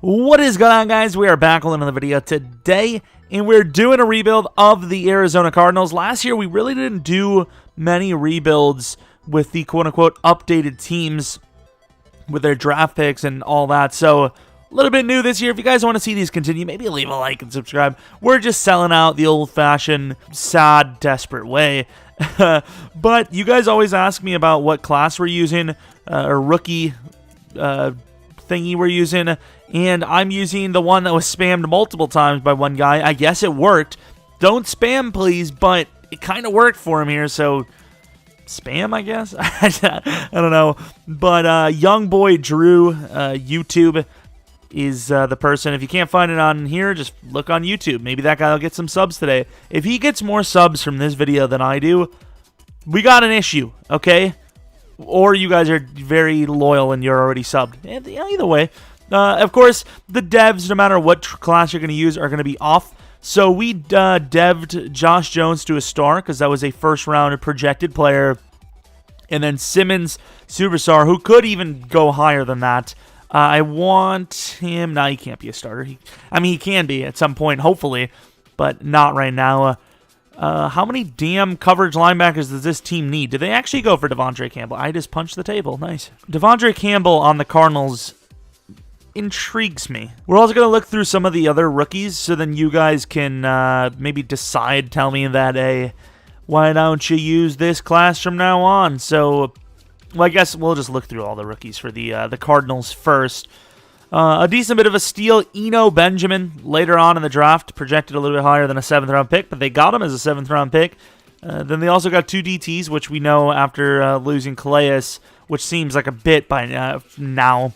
What is going on, guys? We are back with another video today, and we're doing a rebuild of the Arizona Cardinals. Last year, we really didn't do many rebuilds with the quote-unquote updated teams with their draft picks and all that, so a little bit new this year. If you guys want to see these continue, maybe leave a like and subscribe. We're just selling out the old-fashioned, sad, desperate way. But you guys always ask me about what class we're using, or rookie thingy we're using, and I'm using the one that was spammed multiple times by one guy. I guess it worked. Don't spam, please, but it kind of worked for him here, so spam, I guess? I don't know. But young boy Drew, YouTube is the person. If you can't find it on here, just look on YouTube. Maybe that guy will get some subs today. If he gets more subs from this video than I do, we got an issue, okay? Or you guys are very loyal and you're already subbed. Either way. Of course, the devs, no matter what class you're going to use, are going to be off. So we dev'd Josh Jones to a star because that was a first-round projected player. And then Simmons, superstar, who could even go higher than that. I want him... No, he can't be a starter. He can be at some point, hopefully, but not right now. How many damn coverage linebackers does this team need? Do they actually go for Deandre Campbell? I just punched the table. Nice. Deandre Campbell on the Cardinals intrigues me. We're also going to look through some of the other rookies, so then you guys can maybe decide, tell me that, hey, why don't you use this class from now on? So, well, I guess we'll just look through all the rookies for the Cardinals first. A decent bit of a steal, Eno Benjamin, later on in the draft, projected a little bit higher than a 7th-round pick, but they got him as a 7th-round pick. Then they also got 2 DTs, which we know after losing Calais, which seems like a bit by now.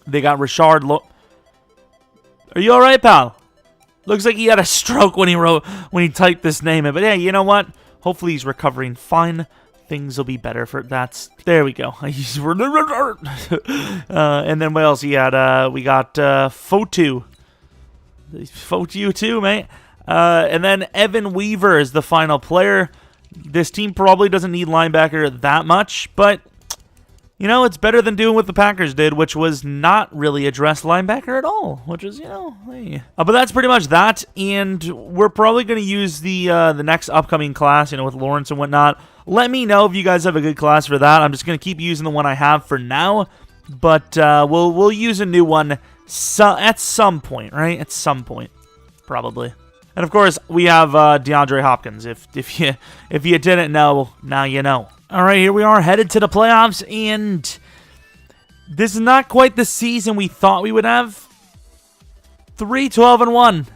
They got Richard. Are you all right, pal? Looks like he had a stroke when he typed this name in. But yeah, you know what? Hopefully he's recovering fine. Things will be better for that's. There we go. And then what else he had? We got Fotu. Fotu too, mate. And then Evan Weaver is the final player. This team probably doesn't need linebacker that much, but you know, it's better than doing what the Packers did, which was not really address linebacker at all, which is, you know, hey. But that's pretty much that, and we're probably going to use the next upcoming class, you know, with Lawrence and whatnot. Let me know if you guys have a good class for that. I'm just going to keep using the one I have for now, but we'll use a new one at some point, right? At some point, probably. And of course, we have Deandre Hopkins. If you didn't know, now you know. All right, here we are headed to the playoffs, and this is not quite the season we thought we would have. 3-12-1.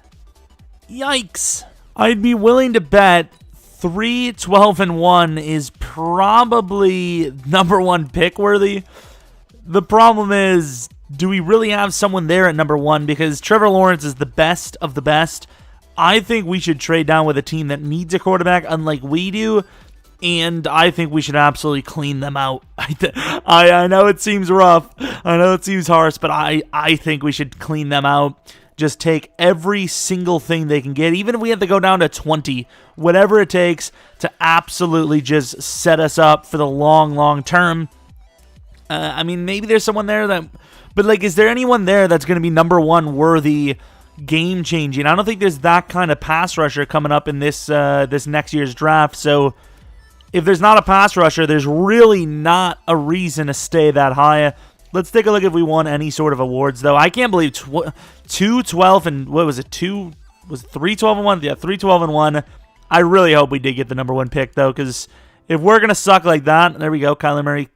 Yikes. I'd be willing to bet 3-12-1 is probably #1 pick worthy. The problem is, do we really have someone there at #1? Because Trevor Lawrence is the best of the best. I think we should trade down with a team that needs a quarterback, unlike we do. And I think we should absolutely clean them out. I know it seems rough. I know it seems harsh, but I think we should clean them out. Just take every single thing they can get, even if we have to go down to 20, whatever it takes to absolutely just set us up for the long, long term. Maybe there's someone there that... But, like, is there anyone there that's going to be #1 worthy, game-changing? I don't think there's that kind of pass rusher coming up in this next year's draft, so... If there's not a pass rusher, there's really not a reason to stay that high. Let's take a look if we won any sort of awards, though. I can't believe 2-12 and what was it? 3-12-1? Yeah, 3-12-1. I really hope we did get the #1 pick, though, because if we're gonna suck like that, there we go, Kyler Murray.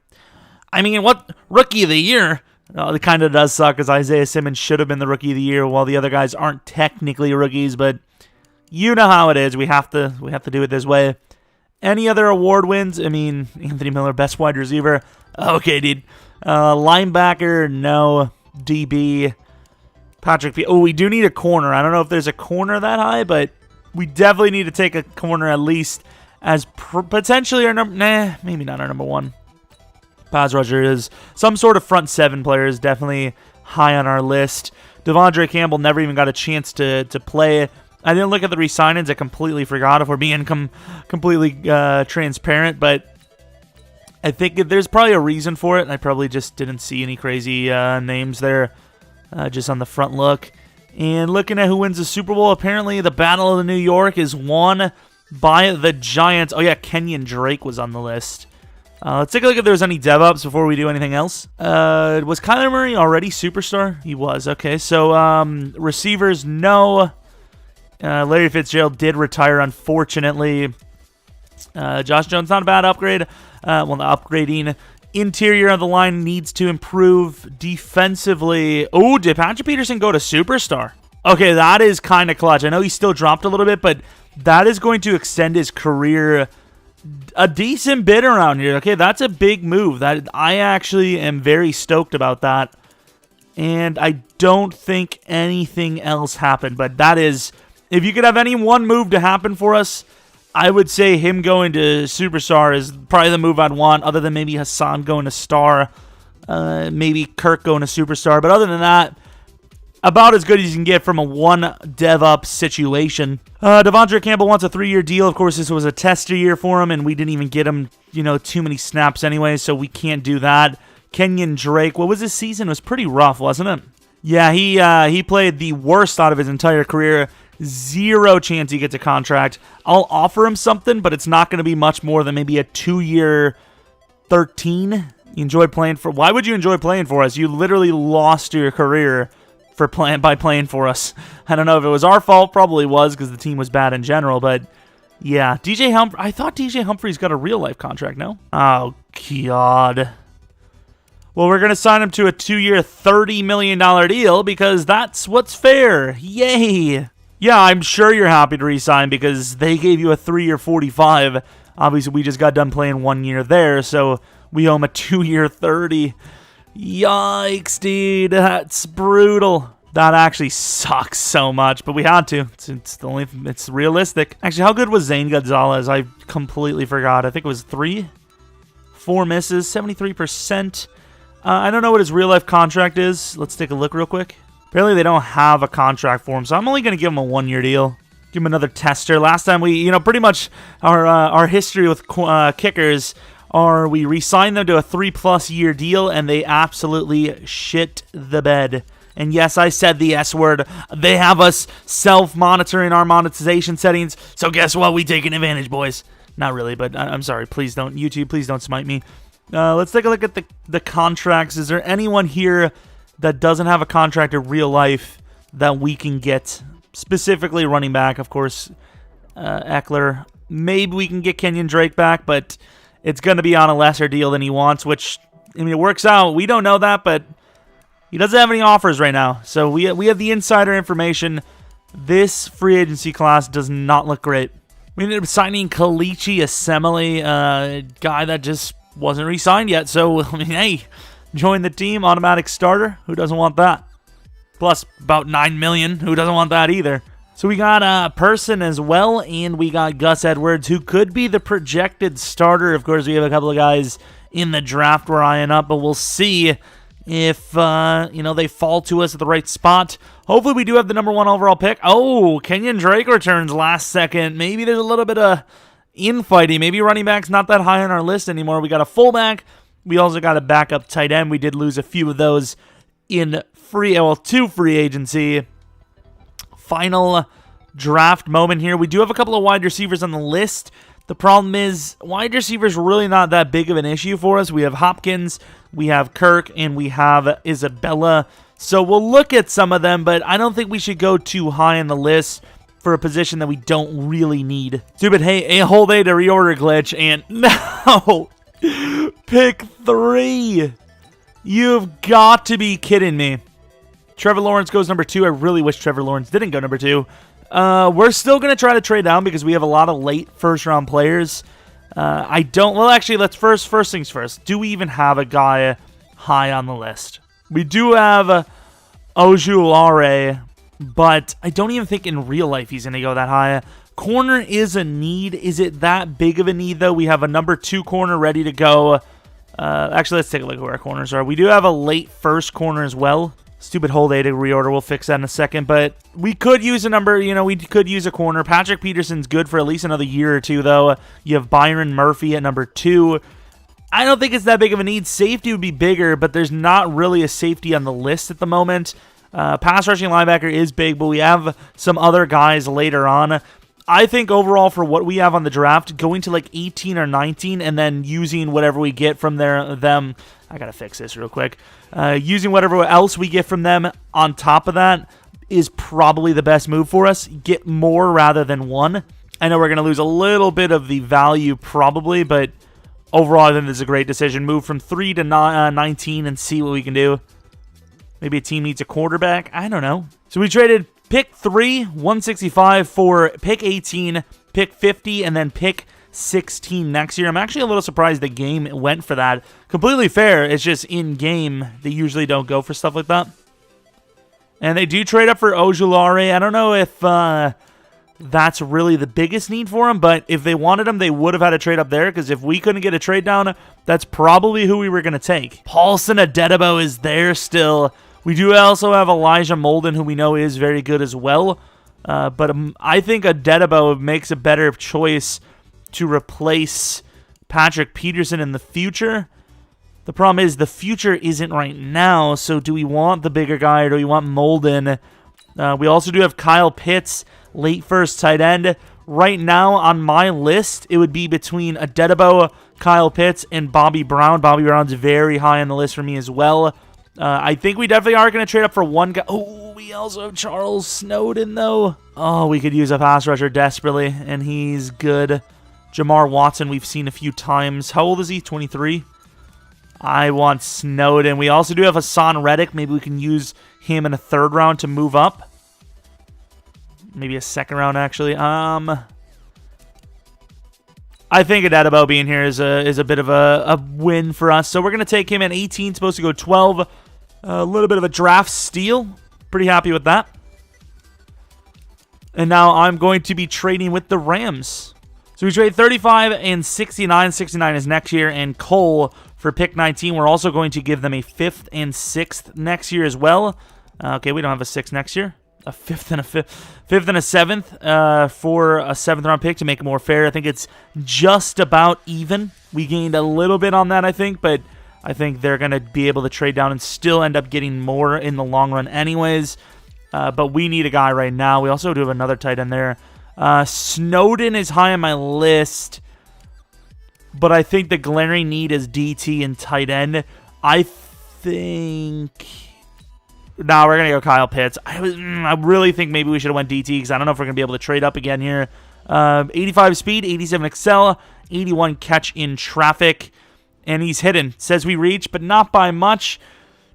What rookie of the year? It kind of does suck, because Isaiah Simmons should have been the rookie of the year, while the other guys aren't technically rookies. But you know how it is. We have to do it this way. Any other award wins? Anthony Miller, best wide receiver. Okay, dude. Linebacker, no. DB, Patrick P. Oh, we do need a corner. I don't know if there's a corner that high, but we definitely need to take a corner at least as potentially our number... Nah, maybe not our #1. Pass rusher is some sort of front 7 player is definitely high on our list. Deandre Campbell never even got a chance to play. I didn't look at the re-signings. I completely forgot, if we're being completely transparent. But I think there's probably a reason for it. I probably just didn't see any crazy names there. just on the front look. And looking at who wins the Super Bowl, apparently the Battle of the New York is won by the Giants. Oh yeah, Kenyon Drake was on the list. Let's take a look if there's any dev-ups before we do anything else. Was Kyler Murray already superstar? He was. Okay, so receivers, no. Larry Fitzgerald did retire, unfortunately. Josh Jones, not a bad upgrade. The upgrading. Interior of the line needs to improve defensively. Oh, did Patrick Peterson go to superstar? Okay, that is kind of clutch. I know he still dropped a little bit, but that is going to extend his career a decent bit around here. Okay, that's a big move. That I actually am very stoked about that. And I don't think anything else happened, but that is, if you could have any one move to happen for us, I would say him going to Superstar is probably the move I'd want, other than maybe Hassan going to Star, maybe Kirk going to Superstar. But other than that, about as good as you can get from a one dev-up situation. Devondre Campbell wants a 3-year deal. Of course, this was a tester year for him, and we didn't even get him, too many snaps anyway, so we can't do that. Kenyon Drake, what was his season? It was pretty rough, wasn't it? Yeah, he played the worst out of his entire career. Zero chance he gets a contract. I'll offer him something, but it's not going to be much more than maybe a 2-year 13. You enjoyed playing for... Why would you enjoy playing for us? You literally lost your career by playing for us. I don't know if it was our fault. Probably was, because the team was bad in general, but yeah. DJ Humphrey... I thought DJ Humphrey's got a real-life contract, no? Oh, God. Well, we're going to sign him to a 2-year, $30 million deal, because that's what's fair. Yay! Yeah, I'm sure you're happy to re-sign because they gave you a 3-year 45. Obviously, we just got done playing 1 year there, so we owe him a 2-year 30. Yikes, dude. That's brutal. That actually sucks so much, but we had to. It's realistic. Actually, how good was Zane Gonzalez? I completely forgot. I think it was 4 misses, 73%. I don't know what his real-life contract is. Let's take a look real quick. Apparently, they don't have a contract for him, so I'm only going to give him a 1-year deal. Give him another tester. Last time we, pretty much our history with kickers are we re-signed them to a 3+ year deal, and they absolutely shit the bed. And yes, I said the S word. They have us self-monitoring our monetization settings, so guess what? We taking advantage, boys. Not really, but I'm sorry. Please don't, YouTube, please don't smite me. Let's take a look at the contracts. Is there anyone here that doesn't have a contract in real life that we can get? Specifically running back, of course, Eckler. Maybe we can get Kenyon Drake back, but it's going to be on a lesser deal than he wants, which, it works out. We don't know that, but he doesn't have any offers right now. So we have the insider information. This free agency class does not look great. We ended up signing Kalichi Assembly, a guy that just wasn't re-signed yet. So, hey, join the team, automatic starter. Who doesn't want that? Plus about $9 million. Who doesn't want that either? So we got Person as well, and we got Gus Edwards, who could be the projected starter. Of course, we have a couple of guys in the draft we're eyeing up, but we'll see if they fall to us at the right spot. Hopefully, we do have the number 1 overall pick. Oh, Kenyon Drake returns last second. Maybe there's a little bit of infighting. Maybe running back's not that high on our list anymore. We got a fullback. We also got a backup tight end. We did lose a few of those in two free agency. Final draft moment here. We do have a couple of wide receivers on the list. The problem is wide receivers really not that big of an issue for us. We have Hopkins, we have Kirk, and we have Isabella. So we'll look at some of them, but I don't think we should go too high on the list for a position that we don't really need. Stupid, hey, a whole day to reorder glitch, and no! Pick 3! You've got to be kidding me. Trevor Lawrence goes number 2. I really wish Trevor Lawrence didn't go number 2. We're still going to try to trade down because we have a lot of late first-round players. Well, actually, let's first things first. Do we even have a guy high on the list? We do have Ojulari, but I don't even think in real life he's going to go that high. Corner is a need. Is it that big of a need, though? We have a number 2 corner ready to go. Actually, let's take a look at where our corners are. We do have a late first corner as well. Stupid whole day to reorder. We'll fix that in a second. But we could use a number. We could use a corner. Patrick Peterson's good for at least another year or two, though. You have Byron Murphy at number 2. I don't think it's that big of a need. Safety would be bigger, but there's not really a safety on the list at the moment. Pass rushing linebacker is big, but we have some other guys later on. I think overall for what we have on the draft, going to like 18 or 19 and then using whatever we get from them. I got to fix this real quick. Using whatever else we get from them on top of that is probably the best move for us. Get more rather than one. I know we're going to lose a little bit of the value probably, but overall I think this is a great decision. Move from 3 to 19 and see what we can do. Maybe a team needs a quarterback. I don't know. So we traded pick 3, 165 for pick 18, pick 50, and then pick 16 next year. I'm actually a little surprised the game went for that. Completely fair. It's just in-game, they usually don't go for stuff like that. And they do trade up for Ojulari. I don't know if that's really the biggest need for him, but if they wanted him, they would have had to trade up there, because if we couldn't get a trade down, that's probably who we were going to take. Paulson Adedebo is there still. We do also have Elijah Molden, who we know is very good as well. But I think Adedebo makes a better choice to replace Patrick Peterson in the future. The problem is the future isn't right now, so do we want the bigger guy or do we want Molden? We also do have Kyle Pitts, late first tight end. Right now on my list, it would be between Adedebo, Kyle Pitts, and Bobby Brown. Bobby Brown's very high on the list for me as well. I think we definitely are going to trade up for one guy. Oh, we also have Charles Snowden, though. Oh, we could use a pass rusher desperately, and he's good. Jamar Watson, we've seen a few times. How old is he? 23? I want Snowden. We also do have Hassan Reddick. Maybe we can use him in a third round to move up. Maybe a second round, actually. I think Adedebo being here is a bit of a win for us. So we're going to take him at 18, supposed to go 12. A little bit of a draft steal. Pretty happy with that. And now I'm going to be trading with the Rams. So we trade 35 and 69. 69 is next year. And Cole for pick 19. We're also going to give them a 5th and 6th next year as well. Okay, we don't have a 6th next year. A 5th and a 7th for a 7th round pick to make it more fair. I think it's just about even. We gained a little bit on that, I think, but I think they're going to be able to trade down and still end up getting more in the long run anyways. But we need a guy right now. We also do have another tight end there. Snowden is high on my list, but I think the glaring need is DT and tight end. I think... No, we're going to go Kyle Pitts. I really think maybe we should have went DT because I don't know if we're going to be able to trade up again here. 85 speed, 87 excel, 81 catch in traffic, and he's hidden. Says we reach, but not by much.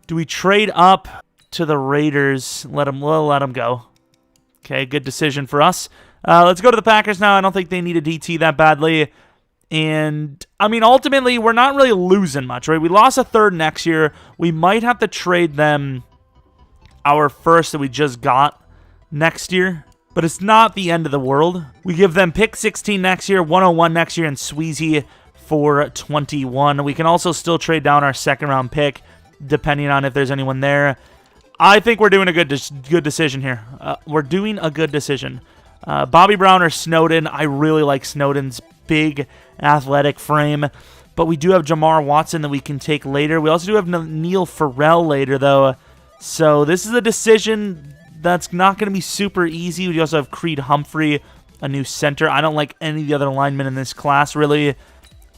Do we trade up to the Raiders? We'll let him go. Okay, good decision for us. Let's go to the Packers now. I don't think they need a DT that badly. And, I mean, ultimately, we're not really losing much, right? We lost a third next year. We might have to trade them our first that we just got next year, but it's not the end of the world. We give them pick 16 next year, 101 next year, and Sweezy for 21. We can also still trade down our second round pick, depending on if there's anyone there. I think we're doing a good decision here. We're doing a good decision. Bobby Brown or Snowden. I really like Snowden's big athletic frame, but we do have Jamar Watson that we can take later. We also do have Neil Farrell later, though. So this is a decision that's not going to be super easy. We also have Creed Humphrey, a new center. I don't like any of the other linemen in this class, really.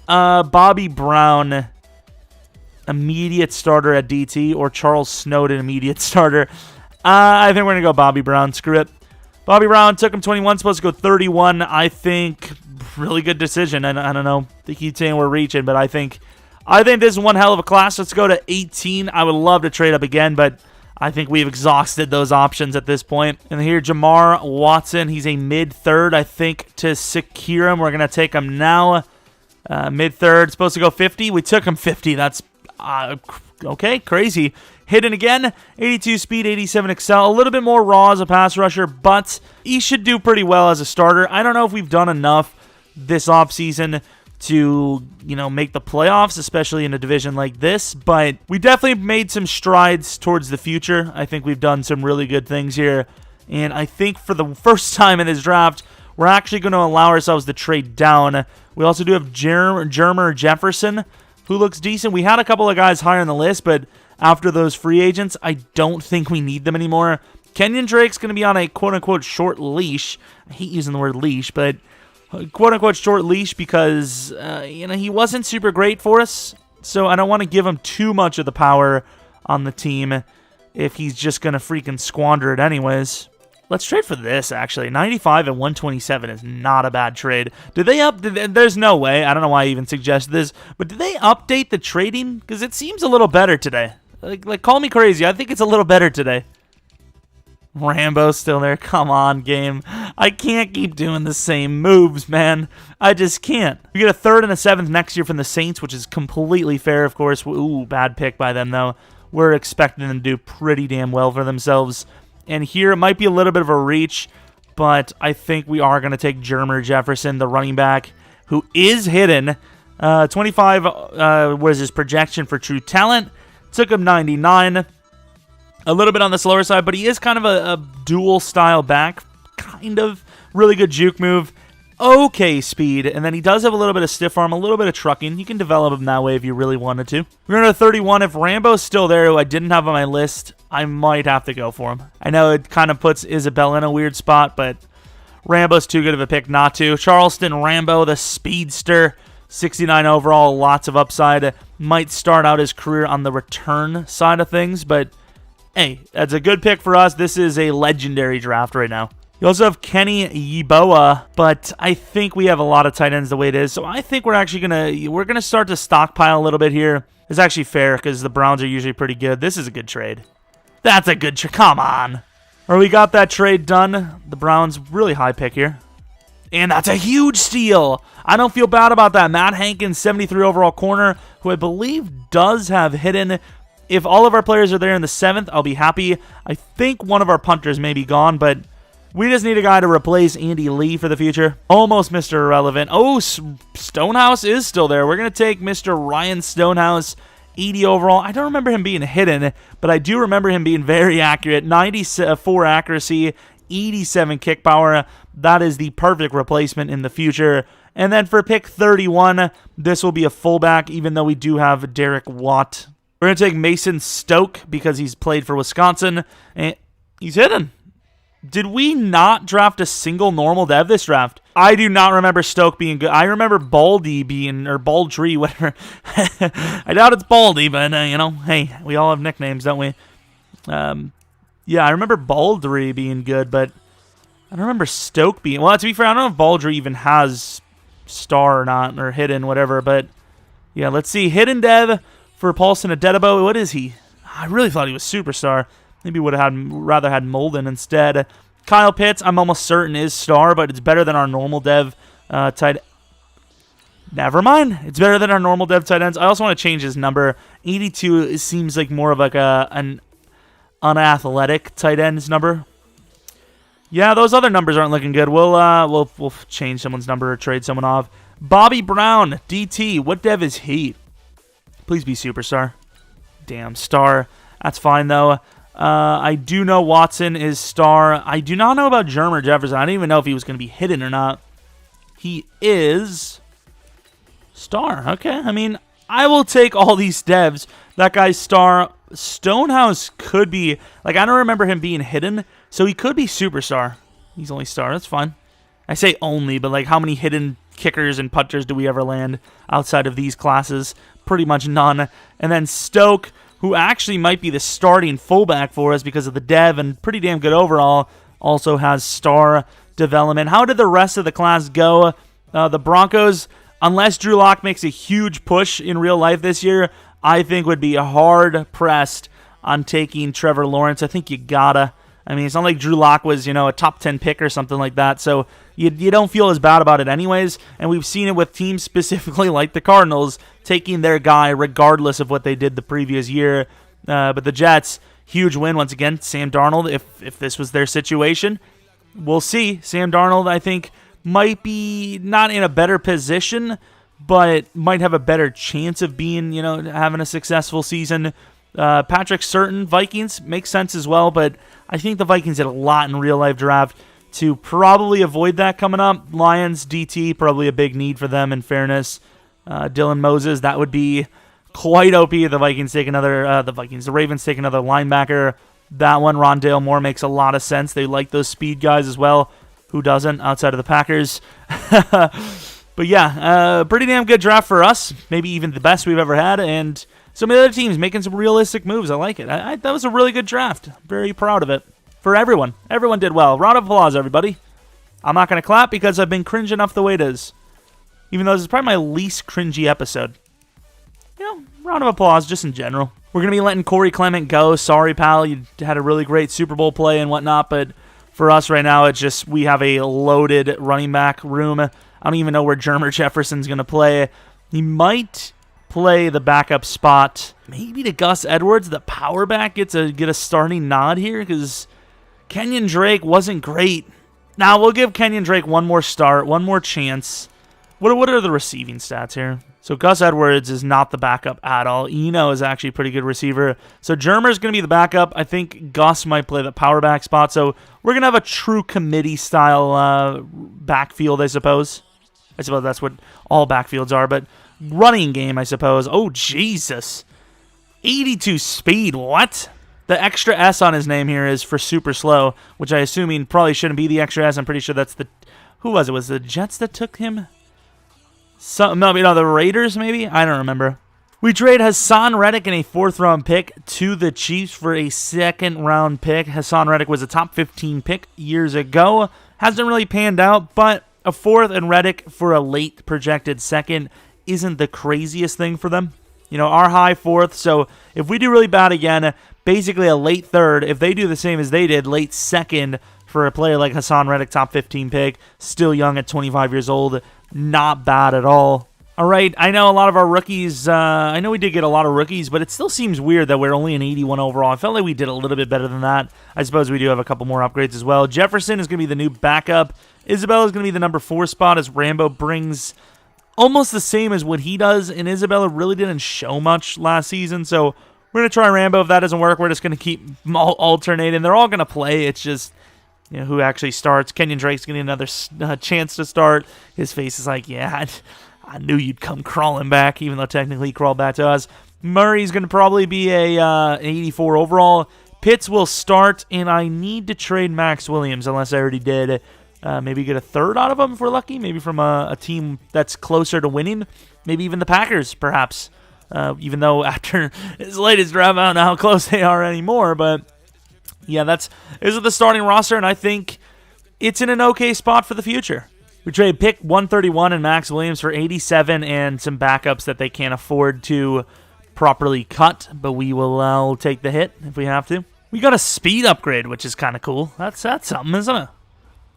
Bobby Brown, immediate starter at DT, or Charles Snowden, immediate starter. I think we're going to go Bobby Brown. Screw it. Bobby Brown took him 21, supposed to go 31. I think really good decision. And I don't know. They keep saying we're reaching, but I think this is one hell of a class. Let's go to 18. I would love to trade up again, but I think we've exhausted those options at this point. And here, Jamar Watson. He's a mid-third, I think, to secure him. We're going to take him now. Mid-third, supposed to go 50. We took him 50. That's okay, crazy. Hidden again, 82 speed, 87 excel. A little bit more raw as a pass rusher, but he should do pretty well as a starter. I don't know if we've done enough this offseason to, make the playoffs, especially in a division like this, but we definitely made some strides towards the future. I think we've done some really good things here, and I think for the first time in this draft, we're actually going to allow ourselves to trade down. We also do have Jeromepkr Jefferson, who looks decent. We had a couple of guys higher on the list, but after those free agents. I don't think we need them anymore. Kenyon Drake's going to be on a quote-unquote short leash. I hate using the word leash, but quote-unquote short leash because, he wasn't super great for us. So I don't want to give him too much of the power on the team if he's just going to freaking squander it anyways. Let's trade for this, actually. 95 and 127 is not a bad trade. Did they there's no way. I don't know why I even suggested this, but did they update the trading? Because it seems a little better today. Like, call me crazy. I think it's a little better today. Rambo's still there. Come on, game. I can't keep doing the same moves, man. I just can't. We get a 3rd and a 7th next year from the Saints, which is completely fair, of course. Ooh, bad pick by them, though. We're expecting them to do pretty damn well for themselves. And here, it might be a little bit of a reach, but I think we are going to take Jeromepkr, the running back, who is hidden. 25 was his projection for true talent. Took him 99. A little bit on the slower side, but he is kind of a dual-style back. Kind of. Really good juke move. Okay speed. And then he does have a little bit of stiff arm, a little bit of trucking. You can develop him that way if you really wanted to. We're going to 31. If Rambo's still there, who I didn't have on my list, I might have to go for him. I know it kind of puts Isabel in a weird spot, but Rambo's too good of a pick not to. Charleston Rambo, the speedster. 69 overall, lots of upside. Might start out his career on the return side of things, but hey, that's a good pick for us. This is a legendary draft right now. You also have Kenny Yeboah, but I think we have a lot of tight ends the way it is. So I think we're actually gonna start to stockpile a little bit here. It's actually fair because the Browns are usually pretty good. This is a good trade. That's a good trade. Come on. Or we got that trade done. The Browns really high pick here. And that's a huge steal. I don't feel bad about that. Matt Hankins, 73 overall corner, who I believe does have hidden. If all of our players are there in the 7th, I'll be happy. I think one of our punters may be gone, but we just need a guy to replace Andy Lee for the future. Almost Mr. Irrelevant. Oh, Stonehouse is still there. We're going to take Mr. Ryan Stonehouse, 80 overall. I don't remember him being hidden, but I do remember him being very accurate. 94 accuracy, 87 kick power. That is the perfect replacement in the future. And then for pick 31, this will be a fullback, even though we do have Derek Watt. We're going to take Mason Stoke because he's played for Wisconsin, and he's hidden. Did we not draft a single normal dev this draft? I do not remember Stoke being good. I remember Baldy being, or Baldry, whatever. I doubt it's Baldy, but, hey, we all have nicknames, don't we? Yeah, I remember Baldry being good, but I don't remember Stoke being... Well, to be fair, I don't know if Baldry even has star or not, or hidden, whatever, but yeah, let's see. Hidden dev for Paulson Adedabo. What is he? I really thought he was superstar. Maybe would have rather had Molden instead. Kyle Pitts, I'm almost certain is star, but it's better than our normal dev tight. Never mind. It's better than our normal dev tight ends. I also want to change his number. 82 seems like more of like an unathletic tight end's number. Yeah, those other numbers aren't looking good. We'll change someone's number or trade someone off. Bobby Brown, DT. What dev is he? Please be superstar. Damn, star. That's fine, though. I do know Watson is star. I do not know about Jermer Jefferson. I didn't even know if he was going to be hidden or not. He is star. Okay, I mean, I will take all these devs. That guy's star. Stonehouse could be, like, I don't remember him being hidden, so he could be superstar. He's only star. That's fine. I say only, but, like, how many hidden kickers and punters do we ever land outside of these classes? Pretty much none. And then Stoke, who actually might be the starting fullback for us because of the dev and pretty damn good overall, also has star development. How did the rest of the class go? The Broncos, unless Drew Lock makes a huge push in real life this year, I think would be hard-pressed on taking Trevor Lawrence. I think you gotta. I mean, it's not like Drew Lock was, a top 10 pick or something like that, so you don't feel as bad about it anyways, and we've seen it with teams specifically like the Cardinals taking their guy regardless of what they did the previous year. But the Jets, huge win once again. Sam Darnold, if this was their situation, we'll see. Sam Darnold, I think, might be not in a better position, but might have a better chance of being, having a successful season. Patrick Surtain, Vikings, makes sense as well, but I think the Vikings did a lot in real-life draft to probably avoid that coming up. Lions, DT, probably a big need for them in fairness. Dylan Moses, that would be quite OP. The Ravens take another linebacker. That one, Rondale Moore, makes a lot of sense. They like those speed guys as well. Who doesn't outside of the Packers? But yeah, pretty damn good draft for us. Maybe even the best we've ever had. And some of the other teams making some realistic moves. I like it. That was a really good draft. Very proud of it. For everyone. Everyone did well. Round of applause, everybody. I'm not going to clap because I've been cringe enough the way it is. Even though this is probably my least cringy episode. You know, round of applause just in general. We're going to be letting Corey Clement go. Sorry, pal. You had a really great Super Bowl play and whatnot, but for us right now, it's just we have a loaded running back room. I don't even know where Jefferson's going to play. He might play the backup spot. Maybe to Gus Edwards, the power back, get a starting nod here because Kenyon Drake wasn't great. Now, we'll give Kenyon Drake one more start, one more chance. What are the receiving stats here? So Gus Edwards is not the backup at all. Eno is actually a pretty good receiver. So Jermer's going to be the backup. I think Gus might play the power back spot. So we're going to have a true committee-style backfield, I suppose. I suppose that's what all backfields are. But running game, I suppose. Oh, Jesus. 82 speed. What? The extra S on his name here is for super slow, which I assume probably shouldn't be the extra S. I'm pretty sure that's the... Who was it? Was it the Jets that took him? The Raiders, maybe? I don't remember. We trade Hassan Reddick and a 4th-round pick to the Chiefs for a 2nd-round pick. Hassan Reddick was a top 15 pick years ago. Hasn't really panned out, but a 4th and Reddick for a late projected 2nd isn't the craziest thing for them. You know, our high 4th, so if we do really bad again, basically a late 3rd. If they do the same as they did, late 2nd for a player like Hassan Reddick, top 15 pick, still young at 25 years old. Not bad at all. All right, I know a lot of our rookies, I know we did get a lot of rookies, but it still seems weird that we're only an 81 overall. I felt like we did a little bit better than that. I suppose we do have a couple more upgrades as well. Jefferson is going to be the new backup. Isabella is going to be the number 4 spot as Rambo brings almost the same as what he does, and Isabella really didn't show much last season, so we're going to try Rambo. If that doesn't work, we're just going to keep alternating. They're all going to play. It's just... You know, who actually starts. Kenyon Drake's getting another chance to start. His face is like, yeah, I knew you'd come crawling back, even though technically he crawled back to us. Murray's going to probably be an 84 overall. Pitts will start, and I need to trade Max Williams, unless I already did. Maybe get a 3rd out of him if we're lucky. Maybe from a team that's closer to winning. Maybe even the Packers, perhaps. Even though after his latest draft, I don't know how close they are anymore, but... Yeah, this is the starting roster, and I think it's in an okay spot for the future. We trade pick 131 and Max Williams for 87 and some backups that they can't afford to properly cut, but we will take the hit if we have to. We got a speed upgrade, which is kind of cool. That's something, isn't it?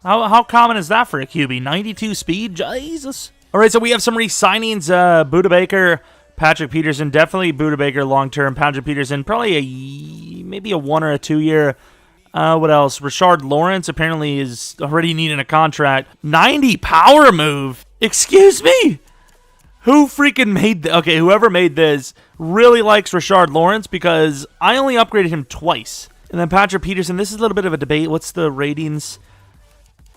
How common is that for a QB? 92 speed? Jesus. All right, so we have some re-signings. Budda Baker, Patrick Peterson, definitely Budda Baker long-term. Patrick Peterson, probably maybe a 1 or a 2 year. What else? Rashard Lawrence apparently is already needing a contract. 90 power move. Excuse me. Who freaking made this? Okay, whoever made this really likes Rashard Lawrence because I only upgraded him twice. And then Patrick Peterson, this is a little bit of a debate. What's the ratings?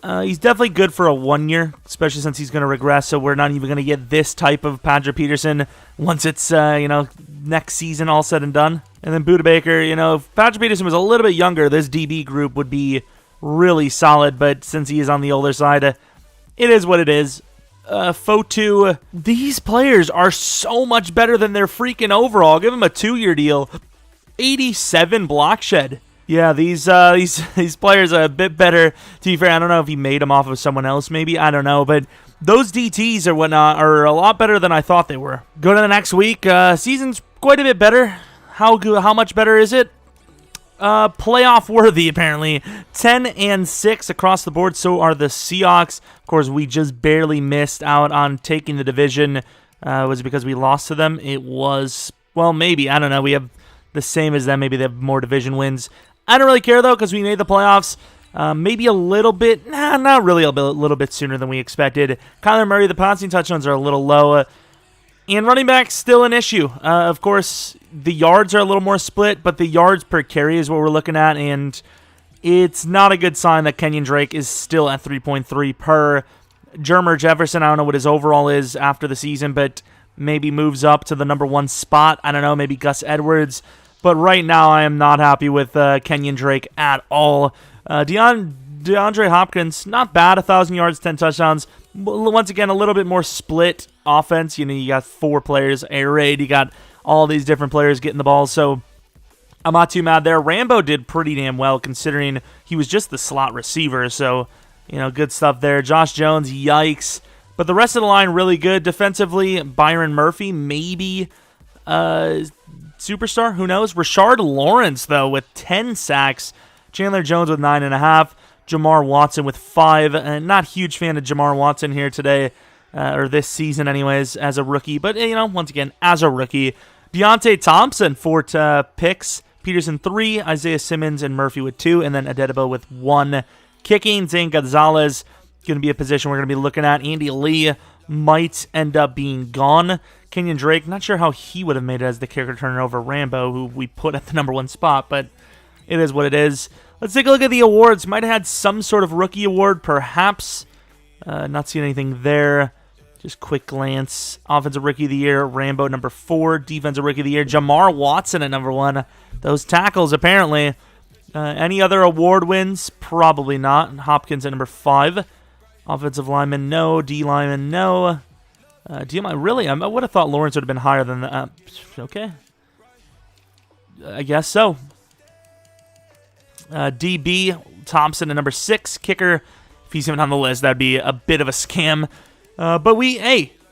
He's definitely good for a 1 year, especially since he's going to regress, so we're not even going to get this type of Patrick Peterson once it's, next season all said and done. And then Budda Baker, if Patrick Peterson was a little bit younger, this DB group would be really solid, but since he is on the older side, it is what it is. Fotu, these players are so much better than their freaking overall. Give him a 2-year deal. 87 block shed. Yeah, these players are a bit better. To be fair, I don't know if he made them off of someone else, maybe. I don't know, but those DTs or whatnot are a lot better than I thought they were. Go to the next week. Season's quite a bit better. How much better is it? Playoff worthy, apparently. 10-6 across the board. So are the Seahawks. Of course, we just barely missed out on taking the division. Was it because we lost to them? It was, well, maybe. I don't know. We have the same as them. Maybe they have more division wins. I don't really care, though, because we made the playoffs. Maybe a little bit. Not really a little bit sooner than we expected. Kyler Murray, the passing touchdowns are a little low. And running back, still an issue. Of course, the yards are a little more split, but the yards per carry is what we're looking at, and it's not a good sign that Kenyon Drake is still at 3.3 per. Jefferson, I don't know what his overall is after the season, but maybe moves up to the number 1 spot. I don't know, maybe Gus Edwards. But right now, I am not happy with Kenyon Drake at all. Deandre Hopkins, not bad, 1,000 yards, 10 touchdowns. Once again, a little bit more split offense. You know, you got 4 players, air raid, you got all these different players getting the ball, so I'm not too mad there. Rambo did pretty damn well considering he was just the slot receiver, so, you know, good stuff there. Josh Jones, yikes. But the rest of the line really good. Defensively, Byron Murphy, maybe superstar, who knows? Rashard Lawrence, though, with 10 sacks. Chandler Jones with 9.5. Jamar Watson with 5. Not huge fan of Jamar Watson here today, or this season anyways, as a rookie. But, you know, once again, as a rookie. Deontay Thompson, 4 picks. Peterson, 3. Isaiah Simmons and Murphy with 2. And then Adedebo with 1. Kicking, Zane Gonzalez, going to be a position we're going to be looking at. Andy Lee might end up being gone. Kenyon Drake, not sure how he would have made it as the kick returner over Rambo, who we put at the number 1 spot, but it is what it is. Let's take a look at the awards. Might have had some sort of rookie award, perhaps. Not seeing anything there. Just quick glance. Offensive Rookie of the Year, Rambo, number 4. Defensive Rookie of the Year, Jamar Watson at number 1. Those tackles, apparently. Any other award wins? Probably not. Hopkins at number 5. Offensive lineman, no. D lineman, no. Really? I would have thought Lawrence would have been higher than that. Okay. I guess so. DB, Thompson at number 6. Kicker, if he's even on the list, that'd be a bit of a scam. But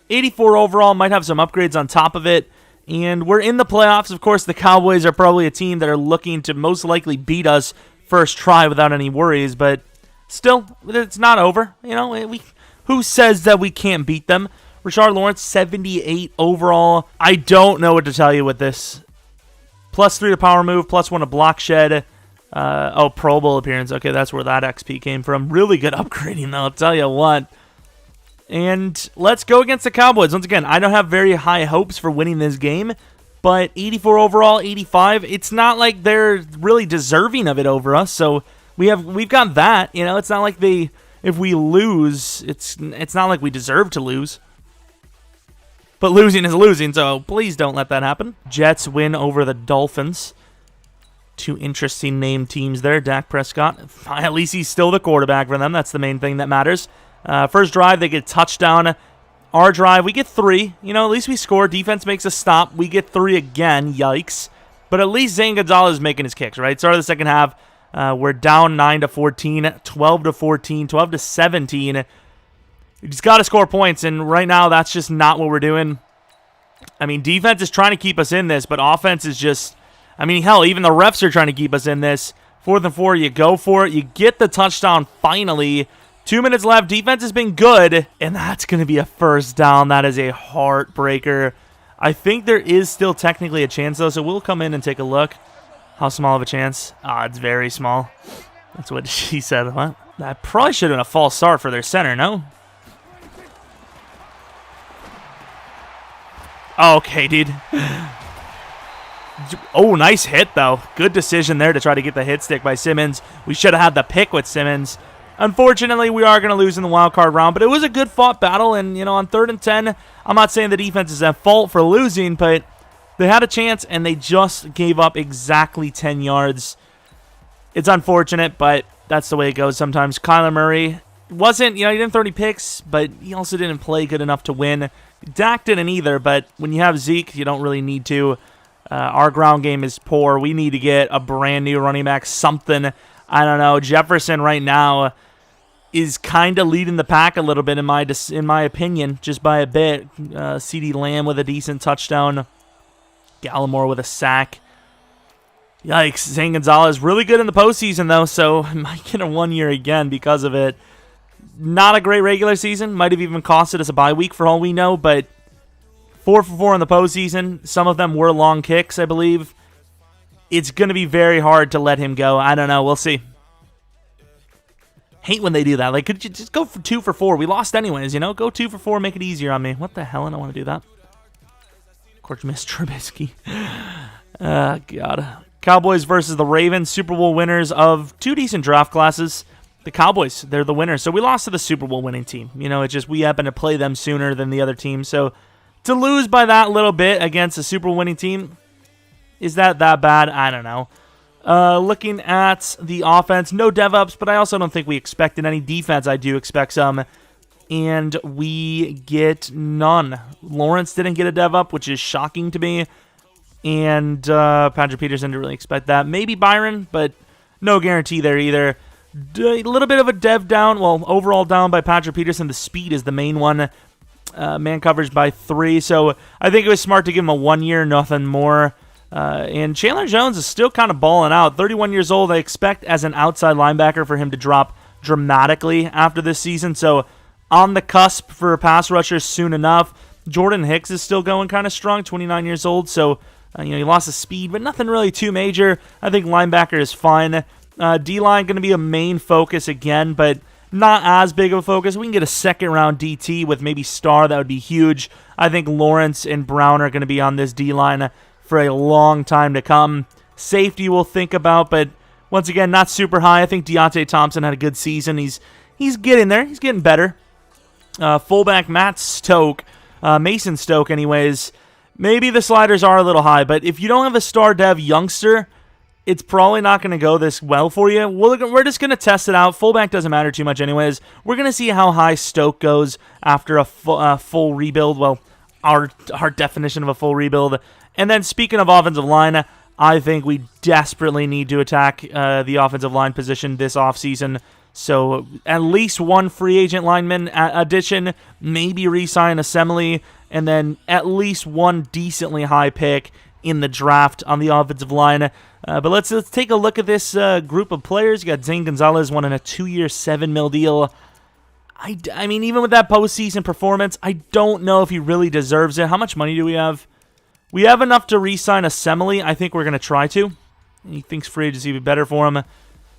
84 overall, might have some upgrades on top of it. And we're in the playoffs. Of course, the Cowboys are probably a team that are looking to most likely beat us first try without any worries. But still, it's not over. You know, who says that we can't beat them? Rashard Lawrence, 78 overall. I don't know what to tell you with this. +3 to power move, +1 to block shed. Pro Bowl appearance. Okay, that's where that XP came from. Really good upgrading, though, I'll tell you what. And let's go against the Cowboys. Once again, I don't have very high hopes for winning this game, but 84 overall, 85, it's not like they're really deserving of it over us. So we've got that. You know, it's not like if we lose, it's not like we deserve to lose. But losing is losing, so please don't let that happen. Jets win over the Dolphins. 2 interesting named teams there. Dak Prescott, at least he's still the quarterback for them. That's the main thing that matters. First drive, they get a touchdown. Our drive, we get 3. You know, at least we score. Defense makes a stop. We get 3 again. Yikes. But at least Zane Gonzalez is making his kicks, right? Start of the second half, we're down 9-14, 12-14, 12-17. You just got to score points, and right now that's just not what we're doing. I mean, defense is trying to keep us in this, but offense is just... I mean, hell, even the refs are trying to keep us in this. 4th and 4, you go for it. You get the touchdown finally. 2 minutes left. Defense has been good, and that's going to be a first down. That is a heartbreaker. I think there is still technically a chance, though, so we'll come in and take a look. How small of a chance? It's very small. That's what she said. What? That probably should have been a false start for their center, no? Okay, dude. Oh, nice hit, though. Good decision there to try to get the hit stick by Simmons. We should have had the pick with Simmons. Unfortunately, we are going to lose in the wild card round, but it was a good fought battle, and, you know, on 3rd and 10, I'm not saying the defense is at fault for losing, but they had a chance, and they just gave up exactly 10 yards. It's unfortunate, but that's the way it goes sometimes. Kyler Murray wasn't, you know, he didn't throw any picks, but he also didn't play good enough to win. Dak didn't either, but when you have Zeke, you don't really need to. Our ground game is poor. We need to get a brand new running back, something. I don't know. Jefferson right now is kind of leading the pack a little bit in my opinion, just by a bit. CeeDee Lamb with a decent touchdown. Gallimore with a sack. Yikes. Zane Gonzalez really good in the postseason, though, so might get a 1 year again because of it. Not a great regular season. Might have even costed us a bye week for all we know, but 4 for 4 in the postseason. Some of them were long kicks, I believe. It's going to be very hard to let him go. I don't know. We'll see. Hate when they do that. Like, could you just go for 2 for 4? We lost anyways, you know? Go 2 for 4, make it easier on me. What the hell? I don't want to do that. Of course, Miss Trubisky. God. Cowboys versus the Ravens. Super Bowl winners of 2 decent draft classes. The Cowboys, they're the winners. So we lost to the Super Bowl winning team. You know, it's just we happen to play them sooner than the other team. So To lose by that little bit against a Super Bowl winning team, is that bad? I don't know. Looking at the offense, no dev-ups, but I also don't think we expected any. Defense, I do expect some, and we get none. Lawrence didn't get a dev-up, which is shocking to me, and Patrick Peterson didn't really expect that. Maybe Byron, but no guarantee there either. A little bit of a dev down, well, overall down by Patrick Peterson. The speed is the main one. Man coverage by 3, so I think it was smart to give him a 1 year, nothing more. And Chandler Jones is still kind of balling out. 31 years old. I expect as an outside linebacker for him to drop dramatically after this season. So on the cusp for pass rushers soon enough. Jordan Hicks is still going kind of strong, 29 years old. So, he lost his speed, but nothing really too major. I think linebacker is fine. D-line going to be a main focus again, but not as big of a focus. We can get a second-round DT with maybe Starr. That would be huge. I think Lawrence and Brown are going to be on this D-line for a long time to come. Safety we'll think about, but once again, not super high. I think Deontay Thompson had a good season. He's getting there. He's getting better. Fullback Matt Stoke, Mason Stoke anyways. Maybe the sliders are a little high, but if you don't have a star dev youngster, it's probably not going to go this well for you. We're just going to test it out. Fullback doesn't matter too much anyways. We're going to see how high Stoke goes after a full rebuild. Well, our definition of a full rebuild. And then speaking of offensive line, I think we desperately need to attack the offensive line position this offseason. So at least one free agent lineman addition, maybe re-sign Assembly, and then at least one decently high pick in the draft on the offensive line. But let's take a look at this group of players. You got Zane Gonzalez wanting a 2-year, $7 million deal. I mean, even with that postseason performance, I don't know if he really deserves it. How much money do we have? We have enough to re-sign Assembly. I think we're going to try to. He thinks free agency would be better for him.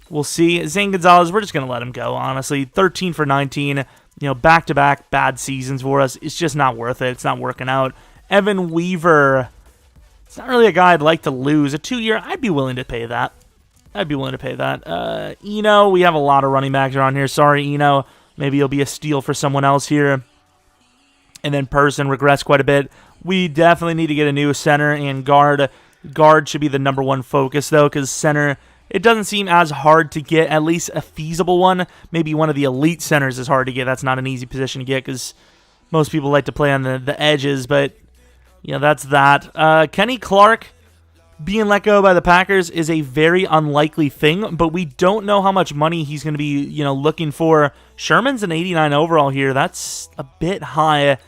We'll see. Zane Gonzalez, we're just going to let him go, honestly. 13 for 19. Back-to-back bad seasons for us. It's just not worth it. It's not working out. Evan Weaver, it's not really a guy I'd like to lose. A 2-year, I'd be willing to pay that. Eno, we have a lot of running backs around here. Sorry, Eno. Maybe he'll be a steal for someone else here. And then Person regrets quite a bit. We definitely need to get a new center and guard. Guard should be the number one focus, though, because center, it doesn't seem as hard to get, at least a feasible one. Maybe one of the elite centers is hard to get. That's not an easy position to get because most people like to play on the edges, but that's that. Kenny Clark being let go by the Packers is a very unlikely thing, but we don't know how much money he's going to be, looking for. Sherman's an 89 overall here. That's a bit high.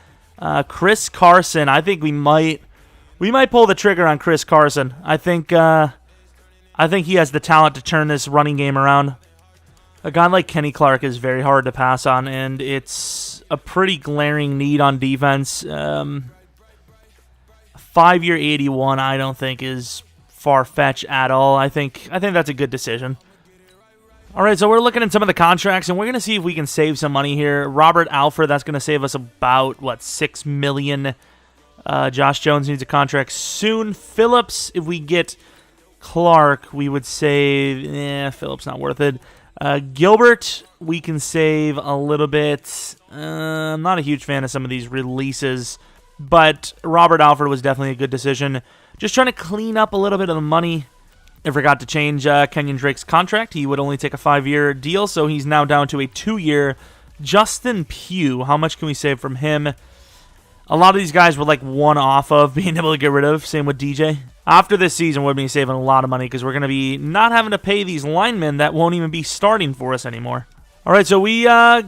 Chris Carson, I think we might pull the trigger on Chris Carson. I think he has the talent to turn this running game around. A guy like Kenny Clark is very hard to pass on, and it's a pretty glaring need on defense. 5-year 81, I don't think is far-fetched at all. I think that's a good decision. All right, so we're looking at some of the contracts, and we're going to see if we can save some money here. Robert Alford, that's going to save us about, $6 million. Josh Jones needs a contract soon. Phillips, if we get Clark, we would save... Phillips not worth it. Gilbert, we can save a little bit. I'm not a huge fan of some of these releases, but Robert Alford was definitely a good decision. Just trying to clean up a little bit of the money. I forgot to change Kenyon Drake's contract. He would only take a 5-year deal, so he's now down to a 2-year. Justin Pugh, how much can we save from him? A lot of these guys were one off of being able to get rid of. Same with DJ. After this season, we'll be saving a lot of money because we're going to be not having to pay these linemen that won't even be starting for us anymore. All right, so we got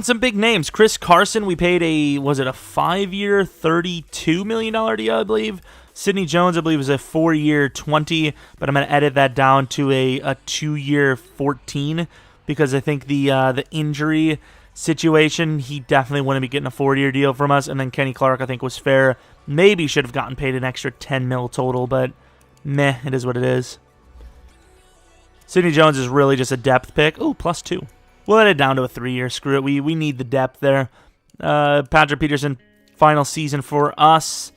some big names. Chris Carson, we paid a 5-year, $32 million deal, I believe. Sidney Jones, I believe, was a 4-year, $20, but I'm going to edit that down to a 2-year, $14, because I think the injury situation, he definitely wouldn't be getting a 4-year deal from us. And then Kenny Clark, I think, was fair. Maybe should have gotten paid an extra $10 million total, but meh, it is what it is. Sidney Jones is really just a depth pick. Ooh, +2. We'll let it down to a 3-year. Screw it. We need the depth there. Patrick Peterson, final season for us.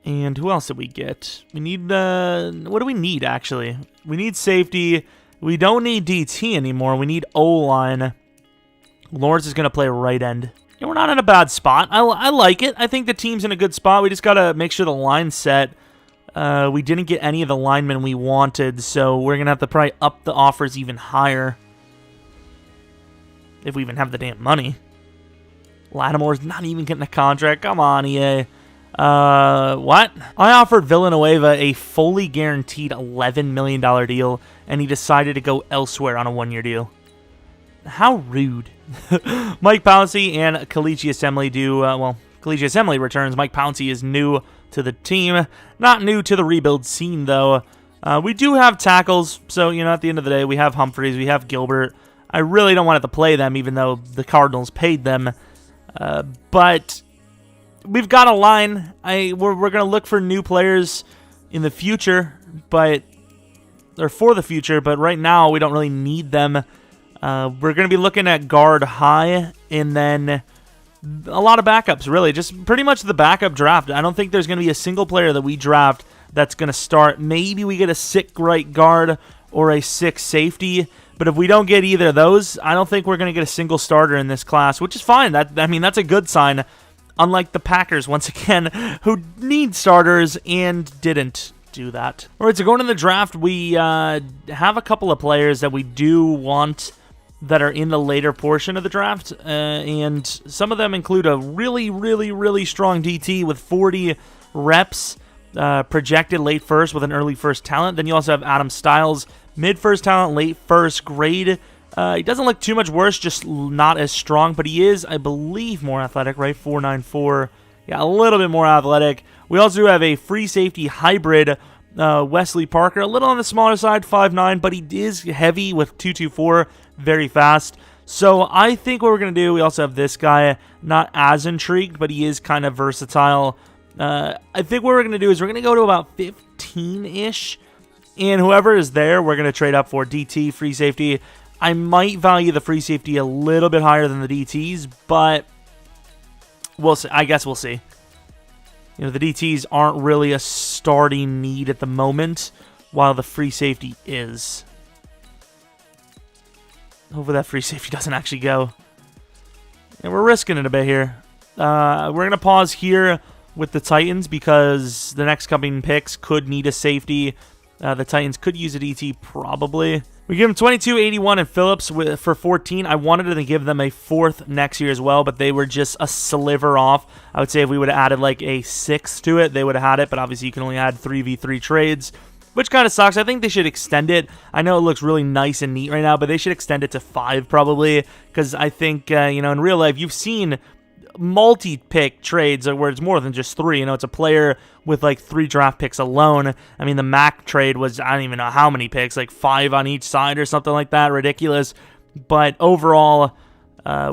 And who else did we get? We need, what do we need, actually? We need safety. We don't need DT anymore. We need O-line. Lawrence is going to play right end. And we're not in a bad spot. I like it. I think the team's in a good spot. We just got to make sure the line's set. We didn't get any of the linemen we wanted, so we're going to have to probably up the offers even higher. If we even have the damn money. Lattimore's not even getting a contract. Come on, EA. What? I offered Villanueva a fully guaranteed $11 million deal, and he decided to go elsewhere on a one-year deal. How rude. Mike Pouncey and Kalichi Assembly do, Kalichi Assembly returns. Mike Pouncey is new to the team. Not new to the rebuild scene, though. We do have tackles, so, at the end of the day, we have Humphreys, we have Gilbert. I really don't want to have to play them, even though the Cardinals paid them. But we've got a line. We're going to look for new players in the future, or for the future, but right now we don't really need them. We're going to be looking at guard high, and then a lot of backups, really. Just pretty much the backup draft. I don't think there's going to be a single player that we draft that's going to start. Maybe we get a sick right guard or a sick safety, but if we don't get either of those, I don't think we're going to get a single starter in this class, which is fine. That's a good sign, unlike the Packers, once again, who need starters and didn't do that. All right, so going to the draft, we have a couple of players that we do want that are in the later portion of the draft, and some of them include a really, really, really strong DT with 40 reps, projected late first with an early first talent. Then you also have Adam Styles, mid-first talent, late first grade. He doesn't look too much worse, just not as strong, but he is, I believe, more athletic, right? 4.94. Yeah, a little bit more athletic. We also do have a free safety hybrid, Wesley Parker, a little on the smaller side, 5'9", but he is heavy with 2.24, very fast. So I think what we're going to do, we also have this guy, not as intrigued, but he is kind of versatile. I think what we're going to do is we're going to go to about 15-ish, and whoever is there, we're going to trade up for DT, free safety. I might value the free safety a little bit higher than the DTs, but we'll see. I guess we'll see. The DTs aren't really a starting need at the moment, while the free safety is. Hopefully that free safety doesn't actually go. And we're risking it a bit here. We're going to pause here with the Titans because the next coming picks could need a safety. The Titans could use a DT probably. We give them 22, 81, and Phillips for 14. I wanted to give them a fourth next year as well, but they were just a sliver off. I would say if we would have added like a sixth to it, they would have had it, but obviously you can only add 3v3 trades, which kind of sucks. I think they should extend it. I know it looks really nice and neat right now, but they should extend it to 5 probably, because I think, in real life, you've seen multi-pick trades where it's more than just 3. It's a player with like 3 draft picks alone. I mean, the Mac trade was, I don't even know how many picks, like 5 on each side or something like that. Ridiculous. But overall,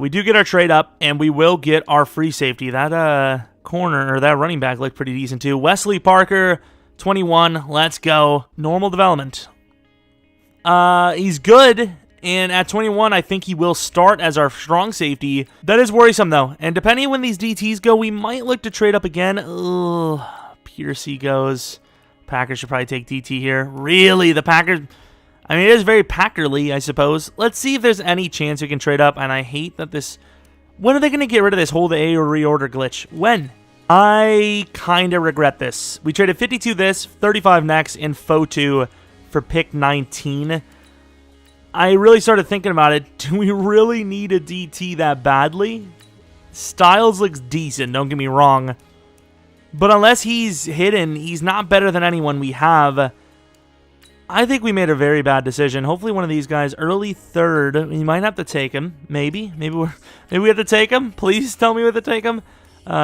we do get our trade up, and we will get our free safety. That corner, or that running back looked pretty decent too. Wesley Parker, 21. Let's go. Normal development. He's good. And at 21, I think he will start as our strong safety. That is worrisome, though. And depending on when these DTs go, we might look to trade up again. Ugh. Peterson goes. Packers should probably take DT here. Really? The Packers... I mean, it is very Packerly, I suppose. Let's see if there's any chance we can trade up. And I hate that this... When are they going to get rid of this hold A or reorder glitch? When? I kind of regret this. We traded 52 this, 35 next, and Fotu for pick 19. I really started thinking about it. Do we really need a DT that badly? Styles looks decent, don't get me wrong. But unless he's hidden, he's not better than anyone we have. I think we made a very bad decision. Hopefully one of these guys, early third, we might have to take him. Maybe we have to take him. Please tell me we have to take him.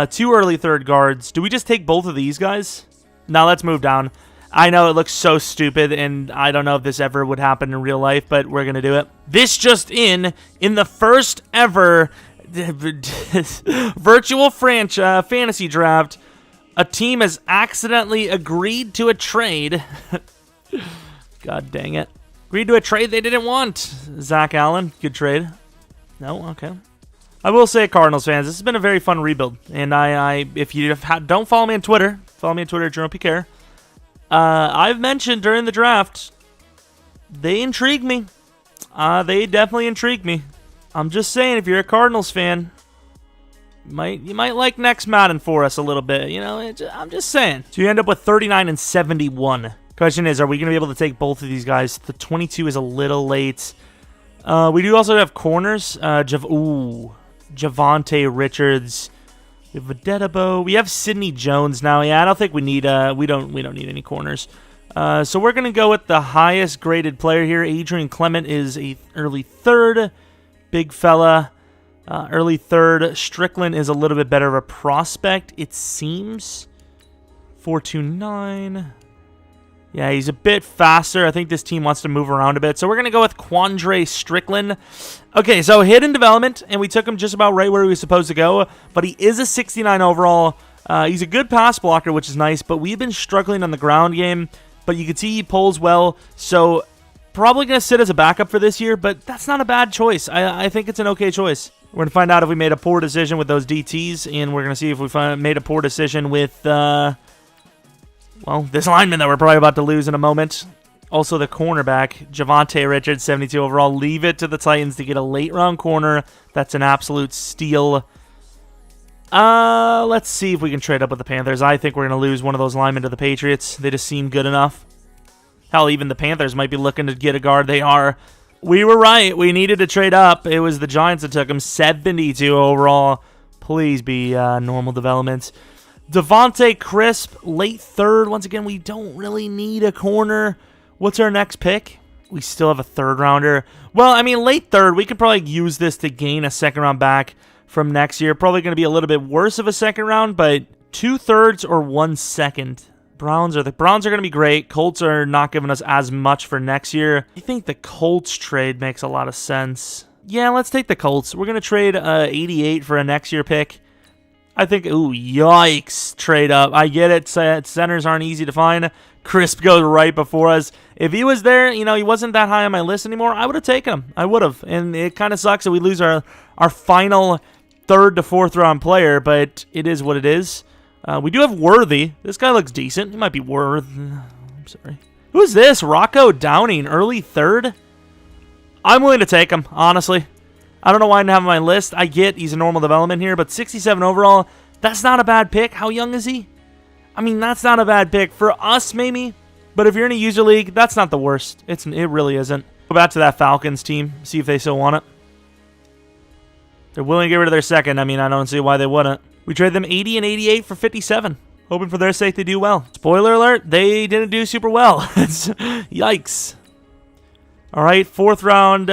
2 early third guards. Do we just take both of these guys? Now let's move down. I know it looks so stupid, and I don't know if this ever would happen in real life, but we're going to do it. This just in the first ever virtual fantasy draft, a team has accidentally agreed to a trade. God dang it. Agreed to a trade they didn't want. Zach Allen, good trade. No? Okay. I will say, Cardinals fans, this has been a very fun rebuild. And if you don't follow me on Twitter, follow me on Twitter at Jeromepkr. I've mentioned during the draft, they intrigue me. They definitely intrigue me. I'm just saying, if you're a Cardinals fan, You might like next Madden for us a little bit. You know, I'm just saying. So you end up with 39 and 71. Question is, are we going to be able to take both of these guys? The 22 is a little late. We do also have corners. Javonte Richards. We have Vedetabo. We have Sidney Jones now. Yeah, I don't think we need. We don't need any corners. So we're going to go with the highest graded player here. Adrian Clement is a early third. Big fella. Early third. Strickland is a little bit better of a prospect, it seems. 4.29. Yeah, he's a bit faster. I think this team wants to move around a bit. So we're going to go with Quandre Strickland. Okay, so hidden development, and we took him just about right where he was supposed to go. But he is a 69 overall. He's a good pass blocker, which is nice. But we've been struggling on the ground game. But you can see he pulls well. So probably going to sit as a backup for this year. But that's not a bad choice. I think it's an okay choice. We're going to find out if we made a poor decision with those DTs. And we're going to see if we made a poor decision with... well, this lineman that we're probably about to lose in a moment. Also the cornerback, Javonte Richards, 72 overall. Leave it to the Titans to get a late-round corner. That's an absolute steal. Let's see if we can trade up with the Panthers. I think we're going to lose one of those linemen to the Patriots. They just seem good enough. Hell, even the Panthers might be looking to get a guard. They are. We were right. We needed to trade up. It was the Giants that took him, 72 overall. Please be normal development. Devontae Crisp, late third. Once again, we don't really need a corner. What's our next pick? We still have a third rounder. Well, I mean, late third, we could probably use this to gain a second round back from next year. Probably going to be a little bit worse of a second round, but 2/3 or 1 second. Browns are going to be great. Colts are not giving us as much for next year. I think the Colts trade makes a lot of sense. Yeah, let's take the Colts. We're going to trade 88 for a next year pick. I think, ooh, yikes, trade up. I get it. Centers aren't easy to find. Crisp goes right before us. If he was there, you know, he wasn't that high on my list anymore, I would have taken him. I would have. And it kind of sucks that we lose our final third to fourth round player, but it is what it is. We do have Worthy. This guy looks decent. He might be I'm sorry. Who's this? Rocco Downing, early third? I'm willing to take him, honestly. I don't know why I didn't have him on my list. I get he's a normal development here, but 67 overall, that's not a bad pick. How young is he? I mean, that's not a bad pick. For us, maybe. But if you're in a user league, that's not the worst. It really isn't. Go back to that Falcons team, see if they still want it. They're willing to get rid of their second. I mean, I don't see why they wouldn't. We trade them 80 and 88 for 57. Hoping for their sake they do well. Spoiler alert, they didn't do super well. Yikes. All right, fourth round,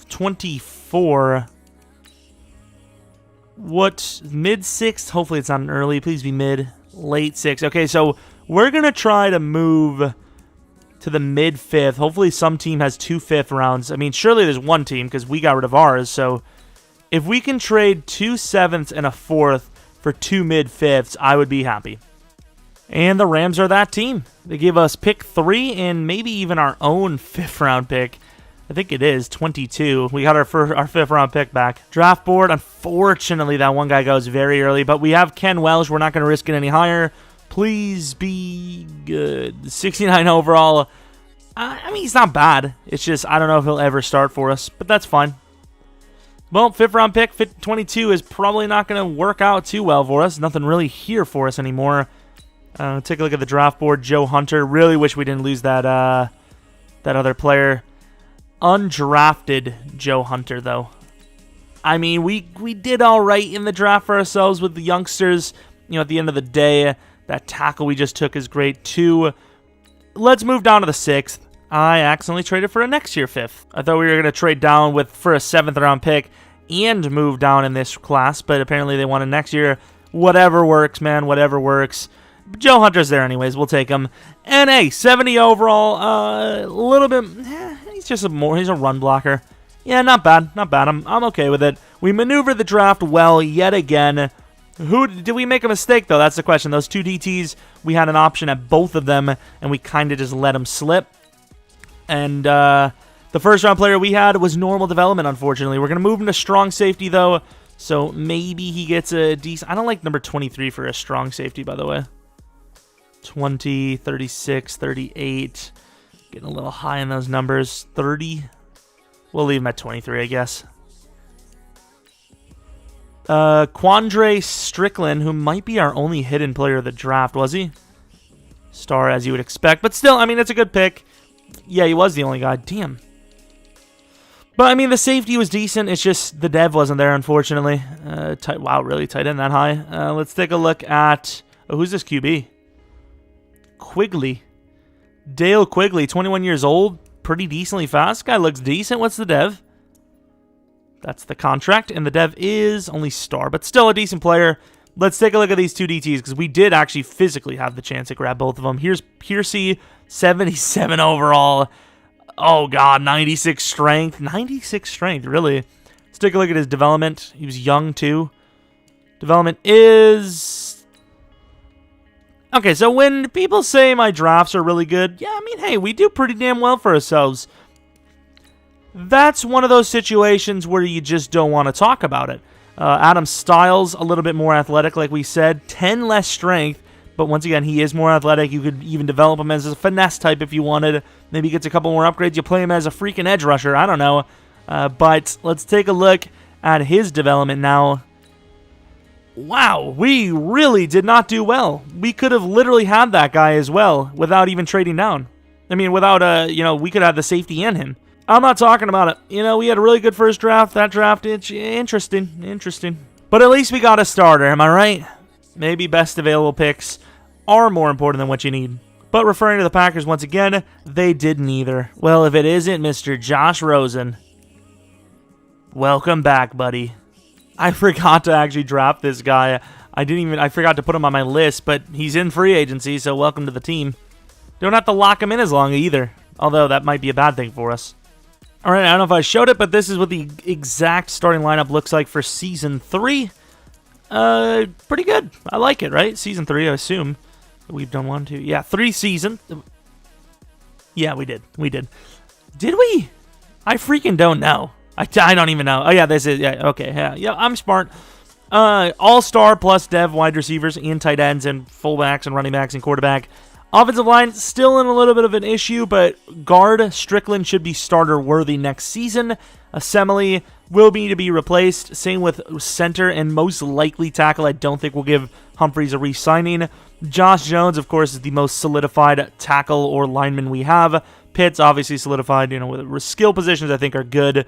24. What, mid sixth? Hopefully it's not an early. Please be mid, late sixth. Okay, so we're going to try to move to the mid fifth. Hopefully some team has 2 fifth rounds. I mean, surely there's one team because we got rid of ours. So if we can trade 2 sevenths and a fourth for 2 mid fifths, I would be happy. And the Rams are that team. They give us pick 3 and maybe even our own 5th round pick. I think it is 22. We got our 5th round pick back. Draft board, unfortunately, that one guy goes very early, but we have Ken Welsh. We're not going to risk it any higher. Please be good. 69 overall. I mean, he's not bad. It's just, I don't know if he'll ever start for us, but that's fine. Well, 5th round pick, 22 is probably not going to work out too well for us. Nothing really here for us anymore. Take a look at the draft board. Joe Hunter. Really wish we didn't lose that other player. Undrafted Joe Hunter, though. I mean, we did all right in the draft for ourselves with the youngsters. You know, at the end of the day, that tackle we just took is great, too. Let's move down to the 6th. I accidentally traded for a next year 5th. I thought we were going to trade down for a 7th round pick and move down in this class, but apparently they wanted next year. Whatever works, man. Whatever works. Joe Hunter's there anyways. We'll take him. NA, 70 overall. A little bit... he's a run blocker. Yeah, not bad. Not bad. I'm okay with it. We maneuvered the draft well yet again. Did we make a mistake, though? That's the question. Those 2 DTs, we had an option at both of them, and we kind of just let them slip. And the first round player we had was normal development, unfortunately. We're going to move him to strong safety, though, so maybe he gets a decent... I don't like number 23 for a strong safety, by the way. 20, 36, 38. Getting a little high in those numbers. 30. We'll leave him at 23, I guess. Quandre Strickland, who might be our only hidden player of the draft, was he? Star, as you would expect. But still, I mean, it's a good pick. Yeah, he was the only guy. Damn. But, I mean, the safety was decent. It's just the dev wasn't there, unfortunately. Wow, really tight end that high. Let's take a look at... Oh, who's this QB? Quigley. Dale Quigley, 21 years old. Pretty decently fast. Guy looks decent. What's the dev? That's the contract. And the dev is only star, but still a decent player. Let's take a look at these two DTs, because we did actually physically have the chance to grab both of them. Here's Piercy, 77 overall. Oh, God, 96 strength. 96 strength, really. Let's take a look at his development. He was young, too. Development is... Okay, so when people say my drafts are really good, yeah, I mean, hey, we do pretty damn well for ourselves. That's one of those situations where you just don't want to talk about it. Adam Styles, a little bit more athletic, like we said. 10 less strength, but once again, he is more athletic. You could even develop him as a finesse type if you wanted. Maybe he gets a couple more upgrades. You play him as a freaking edge rusher. I don't know. But let's take a look at his development now. Wow, we really did not do well. We could have literally had that guy as well without even trading down. I mean, without, we could have the safety in him. I'm not talking about it. We had a really good first draft. That draft, it's interesting. But at least we got a starter, am I right? Maybe best available picks are more important than what you need. But referring to the Packers once again, they didn't either. Well, if it isn't Mr. Josh Rosen, welcome back, buddy. I forgot to actually draft this guy. I forgot to put him on my list, but he's in free agency, so welcome to the team. Don't have to lock him in as long either, although that might be a bad thing for us. All right, I don't know if I showed it, but this is what the exact starting lineup looks like for Season 3. Pretty good. I like it, right? Season 3, I assume. We've done 1, 2... Yeah, 3 seasons. Yeah, we did. Did we? I freaking don't know. I don't even know. Oh, yeah, this is... Yeah, okay, yeah, I'm smart. All-star plus dev wide receivers and tight ends and fullbacks and running backs and quarterback. Offensive line, still in a little bit of an issue, but guard Strickland should be starter-worthy next season. Assembly will need to be replaced. Same with center and most likely tackle. I don't think we'll give Humphries a re-signing. Josh Jones, of course, is the most solidified tackle or lineman we have. Pitts, obviously solidified, with skill positions I think are good.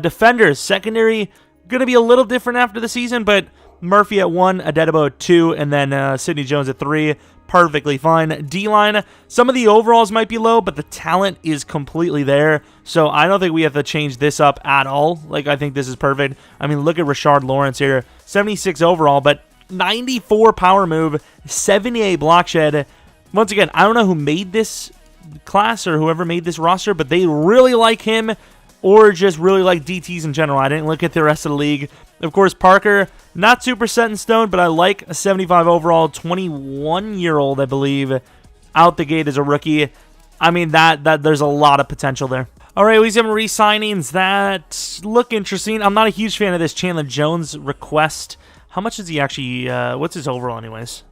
Defenders, secondary, going to be a little different after the season, but Murphy at 1, Adedebo at 2, and then Sidney Jones at 3. Perfectly fine. D-line, some of the overalls might be low, but the talent is completely there. So I don't think we have to change this up at all. I think this is perfect. I mean, look at Rashard Lawrence here. 76 overall, but 94 power move, 78 block shed. Once again, I don't know who made this class or whoever made this roster, but they really like him or just really like DTs in general. I didn't look at the rest of the league. Of course, Parker, not super set in stone, but I like a 75 overall, 21-year-old, I believe, out the gate as a rookie. I mean, that there's a lot of potential there. All right, we have some re-signings that look interesting. I'm not a huge fan of this Chandler Jones request. How much is he actually, what's his overall anyways?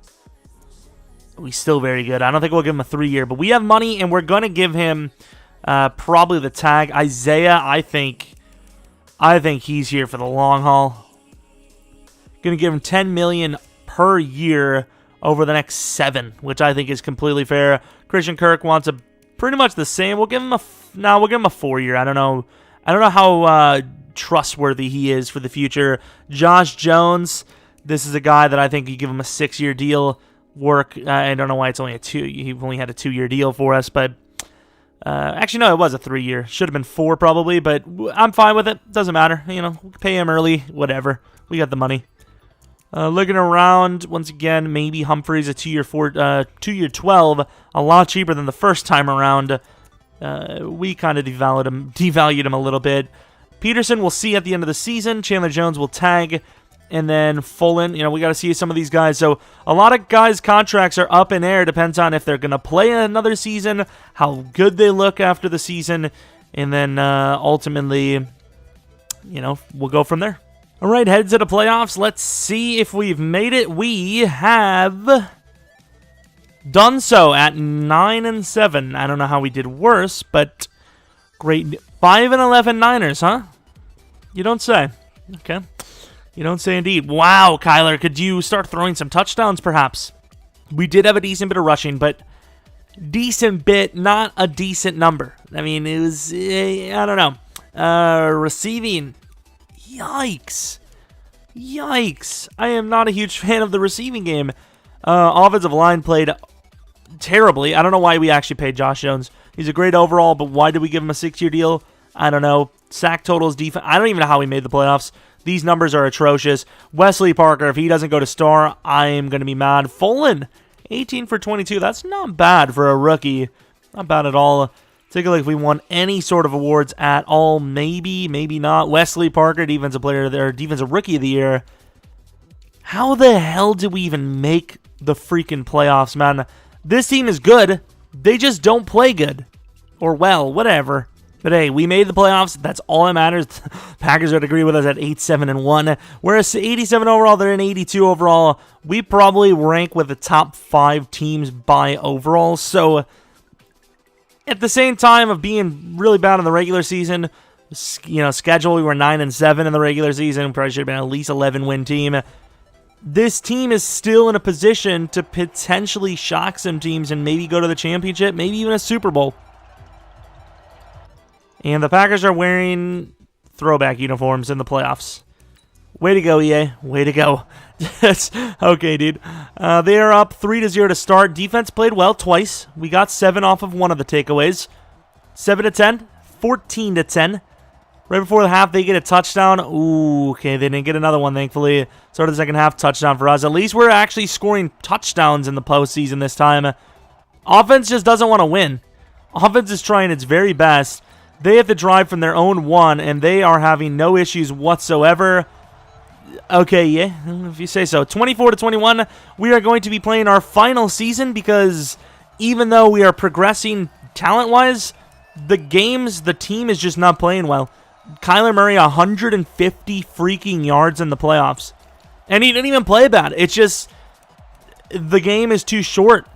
He's still very good. I don't think we'll give him a 3-year, but we have money, and we're going to give him probably the tag. Isaiah, I think he's here for the long haul. Going to give him $10 million per year over the next 7, which I think is completely fair. Christian Kirk wants pretty much the same. We'll give him a 4-year. I don't know how trustworthy he is for the future. Josh Jones, this is a guy that I think you give him a 6-year deal. I don't know why it's only a 2. He only had a 2-year deal for us, but actually no, it was a 3-year. Should have been 4 probably, but I'm fine with it. Doesn't matter. We can pay him early, whatever. We got the money. Looking around, once again, maybe Humphries, a 2-year 12, a lot cheaper than the first time around. We kind of devalued him a little bit. Peterson we'll see at the end of the season. Chandler Jones will tag. And then Fullen, we got to see some of these guys. So a lot of guys' contracts are up in air. Depends on if they're going to play another season, how good they look after the season. And then ultimately, we'll go from there. All right, heads to the playoffs. Let's see if we've made it. We have done so at 9-7. I don't know how we did worse, but great. 5-11 Niners, huh? You don't say. Okay. You don't say indeed. Wow, Kyler, could you start throwing some touchdowns, perhaps? We did have a decent bit of rushing, but decent bit, not a decent number. I mean, it was, I don't know. Receiving, yikes. Yikes. I am not a huge fan of the receiving game. Offensive line played terribly. I don't know why we actually paid Josh Jones. He's a great overall, but why did we give him a 6-year deal? I don't know. Sack totals, defense. I don't even know how we made the playoffs. These numbers are atrocious. Wesley Parker, if he doesn't go to star, I am going to be mad. Fullen, 18 for 22. That's not bad for a rookie. Not bad at all. Take a look if we won any sort of awards at all. Maybe, maybe not. Wesley Parker, defensive player of the year, defensive rookie of the year. How the hell did we even make the freaking playoffs, man? This team is good. They just don't play good. Or well, whatever. But hey, we made the playoffs. That's all that matters. Packers would agree with us at 8-7-1. Whereas 87 overall, they're in 82 overall. We probably rank with the top 5 teams by overall. So at the same time of being really bad in the regular season, schedule, we were 9-7 in the regular season. Probably should have been at least 11-win team. This team is still in a position to potentially shock some teams and maybe go to the championship, maybe even a Super Bowl. And the Packers are wearing throwback uniforms in the playoffs. Way to go, EA. Way to go. Okay, dude. They are up 3-0 to start. Defense played well twice. We got 7 off of one of the takeaways. 7-10, 14-10. Right before the half, they get a touchdown. Ooh, okay, they didn't get another one, thankfully. Start of the second half, touchdown for us. At least we're actually scoring touchdowns in the postseason this time. Offense just doesn't want to win. Offense is trying its very best. They have to drive from their own 1, and they are having no issues whatsoever. Okay, yeah, if you say so. 24-21, we are going to be playing our final season because even though we are progressing talent-wise, the team is just not playing well. Kyler Murray, 150 freaking yards in the playoffs. And he didn't even play bad. It's just the game is too short.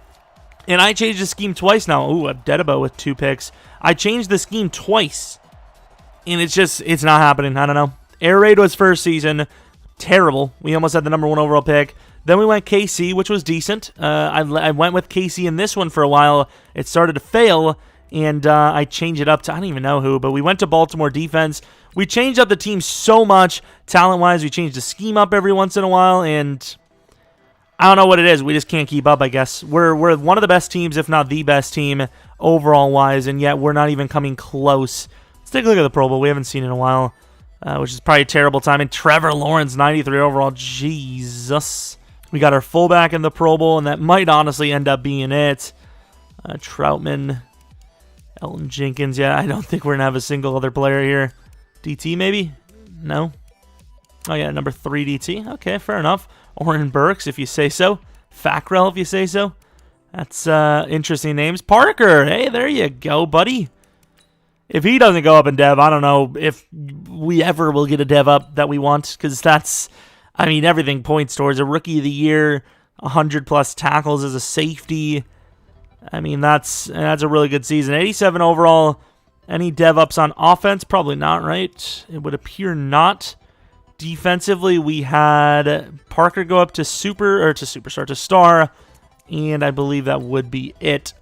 And I changed the scheme twice now. Ooh, a Dedebo with 2 picks. I changed the scheme twice. And it's not happening. I don't know. Air raid was first season. Terrible. We almost had the number 1 overall pick. Then we went KC, which was decent. I went with KC in this one for a while. It started to fail. And I changed it up to, I don't even know who, but we went to Baltimore defense. We changed up the team so much, talent-wise. We changed the scheme up every once in a while, and I don't know what it is. We just can't keep up, I guess. We're one of the best teams, if not the best team, overall-wise, and yet we're not even coming close. Let's take a look at the Pro Bowl. We haven't seen it in a while, which is probably a terrible timing. Trevor Lawrence, 93 overall. Jesus. We got our fullback in the Pro Bowl, and that might honestly end up being it. Troutman. Elton Jenkins, yeah, I don't think we're going to have a single other player here. DT, maybe? No? Oh, yeah, number 3 DT. Okay, fair enough. Oren Burks, if you say so. Fackrell, if you say so. That's interesting names. Parker, hey, there you go, buddy. If he doesn't go up in dev, I don't know if we ever will get a dev up that we want, because that's, I mean, everything points towards a Rookie of the Year, 100-plus tackles as a safety. I mean, that's a really good season. 87 overall. Any dev ups on offense? Probably not, right? It would appear not. Defensively, we had Parker go up to star, and I believe that would be it.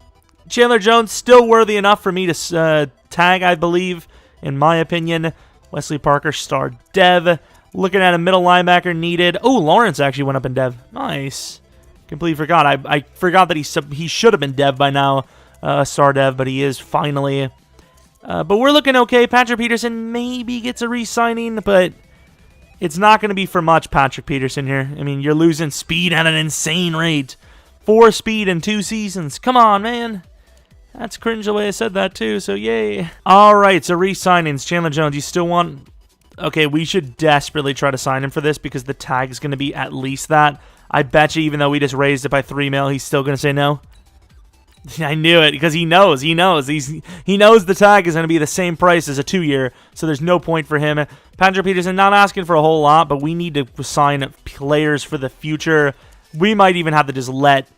Chandler Jones, still worthy enough for me to tag, I believe, in my opinion. Wesley Parker, star dev. Looking at a middle linebacker needed. Oh, Lawrence actually went up in dev. Nice. Completely forgot. I forgot that he should have been dev by now, star dev, but he is finally. But we're looking okay. Patrick Peterson maybe gets a re-signing, but it's not going to be for much, Patrick Peterson here. I mean, you're losing speed at an insane rate. 4 speed in 2 seasons. Come on, man. That's cringe the way I said that, too, so yay. All right, so re-signings. Chandler Jones, you still want... Okay, we should desperately try to sign him for this because the tag is going to be at least that. I bet you even though we just raised it by $3 million, he's still going to say no. I knew it because he knows. He knows the tag is going to be the same price as a 2-year, so there's no point for him. Patrick Peterson, not asking for a whole lot, but we need to sign players for the future. We might even have to just let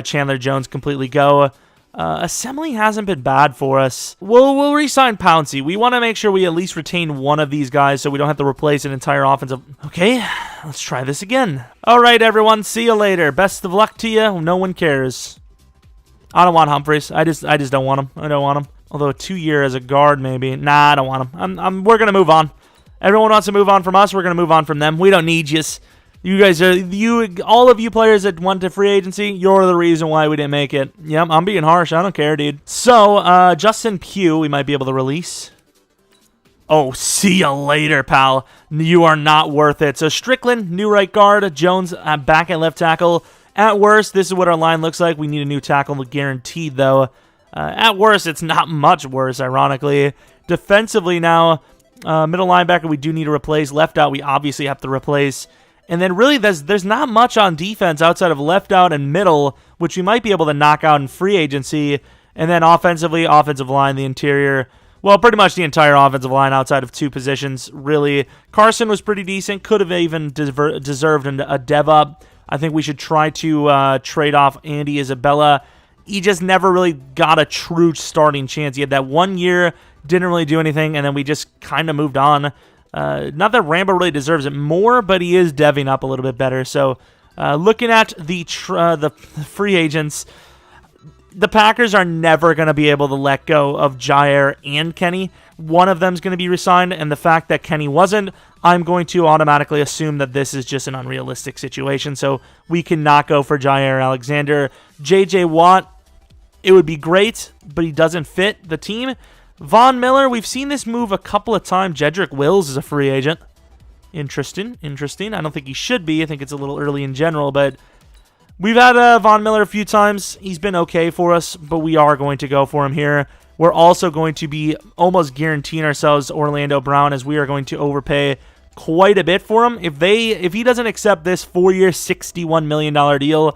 Chandler Jones completely go. Assembly hasn't been bad for us. We'll re-sign Pouncey. We want to make sure we at least retain one of these guys so we don't have to replace an entire offensive... Okay, let's try this again. All right, everyone. See you later. Best of luck to you. No one cares. I don't want Humphreys. I just don't want him. I don't want him. Although a 2-year as a guard, maybe. Nah, I don't want him. We're going to move on. Everyone wants to move on from us. We're going to move on from them. We don't need yous. You guys are, all of you players that went to free agency, you're the reason why we didn't make it. Yep, I'm being harsh. I don't care, dude. So, Justin Pugh, we might be able to release. Oh, see you later, pal. You are not worth it. So, Strickland, new right guard. Jones, back at left tackle. At worst, this is what our line looks like. We need a new tackle guaranteed, though. At worst, it's not much worse, ironically. Defensively now, middle linebacker we do need to replace. Left out, we obviously have to replace. And then really, there's not much on defense outside of left out and middle, which we might be able to knock out in free agency. And then offensively, offensive line, the interior. Well, pretty much the entire offensive line outside of 2 positions, really. Carson was pretty decent. Could have even deserved a dev up. I think we should try to trade off Andy Isabella. He just never really got a true starting chance. He had that 1 year, didn't really do anything, and then we just kind of moved on. Not that Rambo really deserves it more, but he is deving up a little bit better. So, looking at the free agents, the Packers are never going to be able to let go of Jair and Kenny. One of them is going to be resigned, and the fact that Kenny wasn't, I'm going to automatically assume that this is just an unrealistic situation. So, we cannot go for Jair Alexander. J.J. Watt, it would be great, but he doesn't fit the team. Von Miller, we've seen this move a couple of times. Jedrick Wills is a free agent. Interesting. I don't think he should be. I think it's a little early in general, but we've had Von Miller a few times. He's been okay for us, but we are going to go for him here. We're also going to be almost guaranteeing ourselves Orlando Brown, as we are going to overpay quite a bit for him. If he doesn't accept this 4-year, $61 million deal,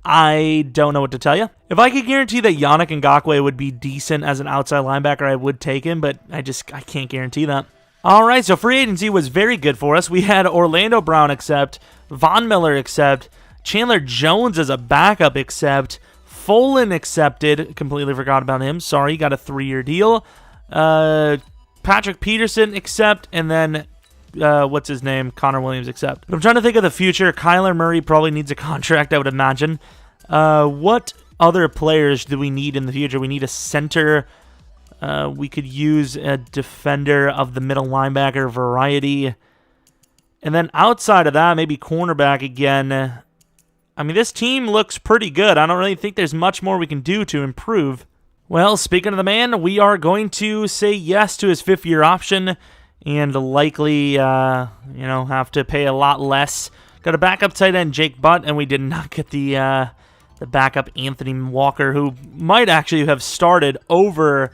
I don't know what to tell you. If I could guarantee that Yannick Ngakoue would be decent as an outside linebacker, I would take him, but I can't guarantee that. All right, so free agency was very good for us. We had Orlando Brown accept, Von Miller accept, Chandler Jones as a backup accept, Folan accepted, completely forgot about him, sorry, got a 3-year deal, Patrick Peterson accept, and then what's his name? Connor Williams accept. But I'm trying to think of the future. Kyler Murray probably needs a contract, I would imagine. What other players do we need in the future? We need a center. We could use a defender of the middle linebacker variety. And then outside of that, maybe cornerback again. I mean, this team looks pretty good. I don't really think there's much more we can do to improve. Well, speaking of the man, we are going to say yes to his 5th-year option and likely, have to pay a lot less. Got a backup tight end, Jake Butt, and we did not get the backup Anthony Walker, who might actually have started over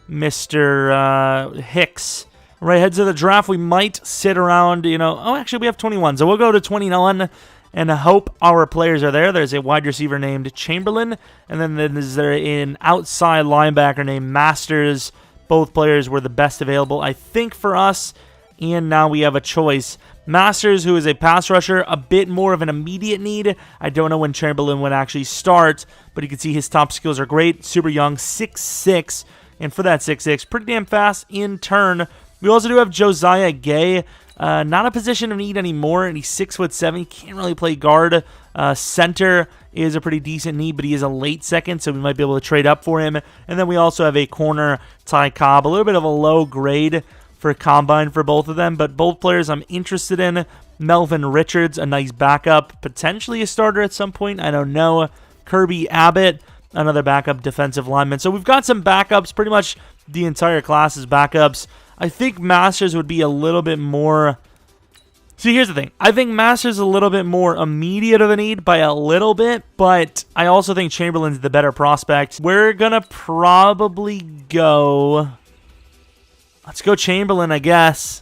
Mr. Hicks. Right, heads of the draft, we might sit around, actually we have 21, so we'll go to 21 and hope our players are there. There's a wide receiver named Chamberlain, and then there's an outside linebacker named Masters. Both players were the best available, I think, for us, and now we have a choice. Masters, who is a pass rusher, a bit more of an immediate need. I don't know when Chamberlain would actually start, but you can see his top skills are great. Super young, 6'6", and for that 6'6", pretty damn fast in turn. We also do have Josiah Gay, not a position of need anymore, and he's 6'7". He can't really play guard. Center is a pretty decent need, but he is a late second, so we might be able to trade up for him. And then we also have a corner, Ty Cobb, a little bit of a low grade for combine for both of them, but both players I'm interested in. Melvin Richards, a nice backup, potentially a starter at some point, I don't know. Kirby Abbott, another backup defensive lineman. So we've got some backups, pretty much the entire class is backups. I think Masters would be a little bit more... See, here's the thing. I think Masters is a little bit more immediate of a need by a little bit, but I also think Chamberlain's the better prospect. We're going to probably go... Let's go Chamberlain, I guess.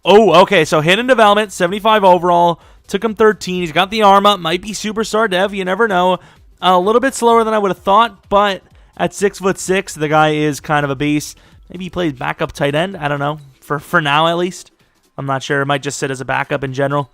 Oh, okay, so hidden development, 75 overall. Took him 13. He's got the arm up. Might be superstar dev. You never know. A little bit slower than I would have thought, but at 6'6", the guy is kind of a beast. Maybe he plays backup tight end. I don't know. For now, at least. I'm not sure. It might just sit as a backup in general.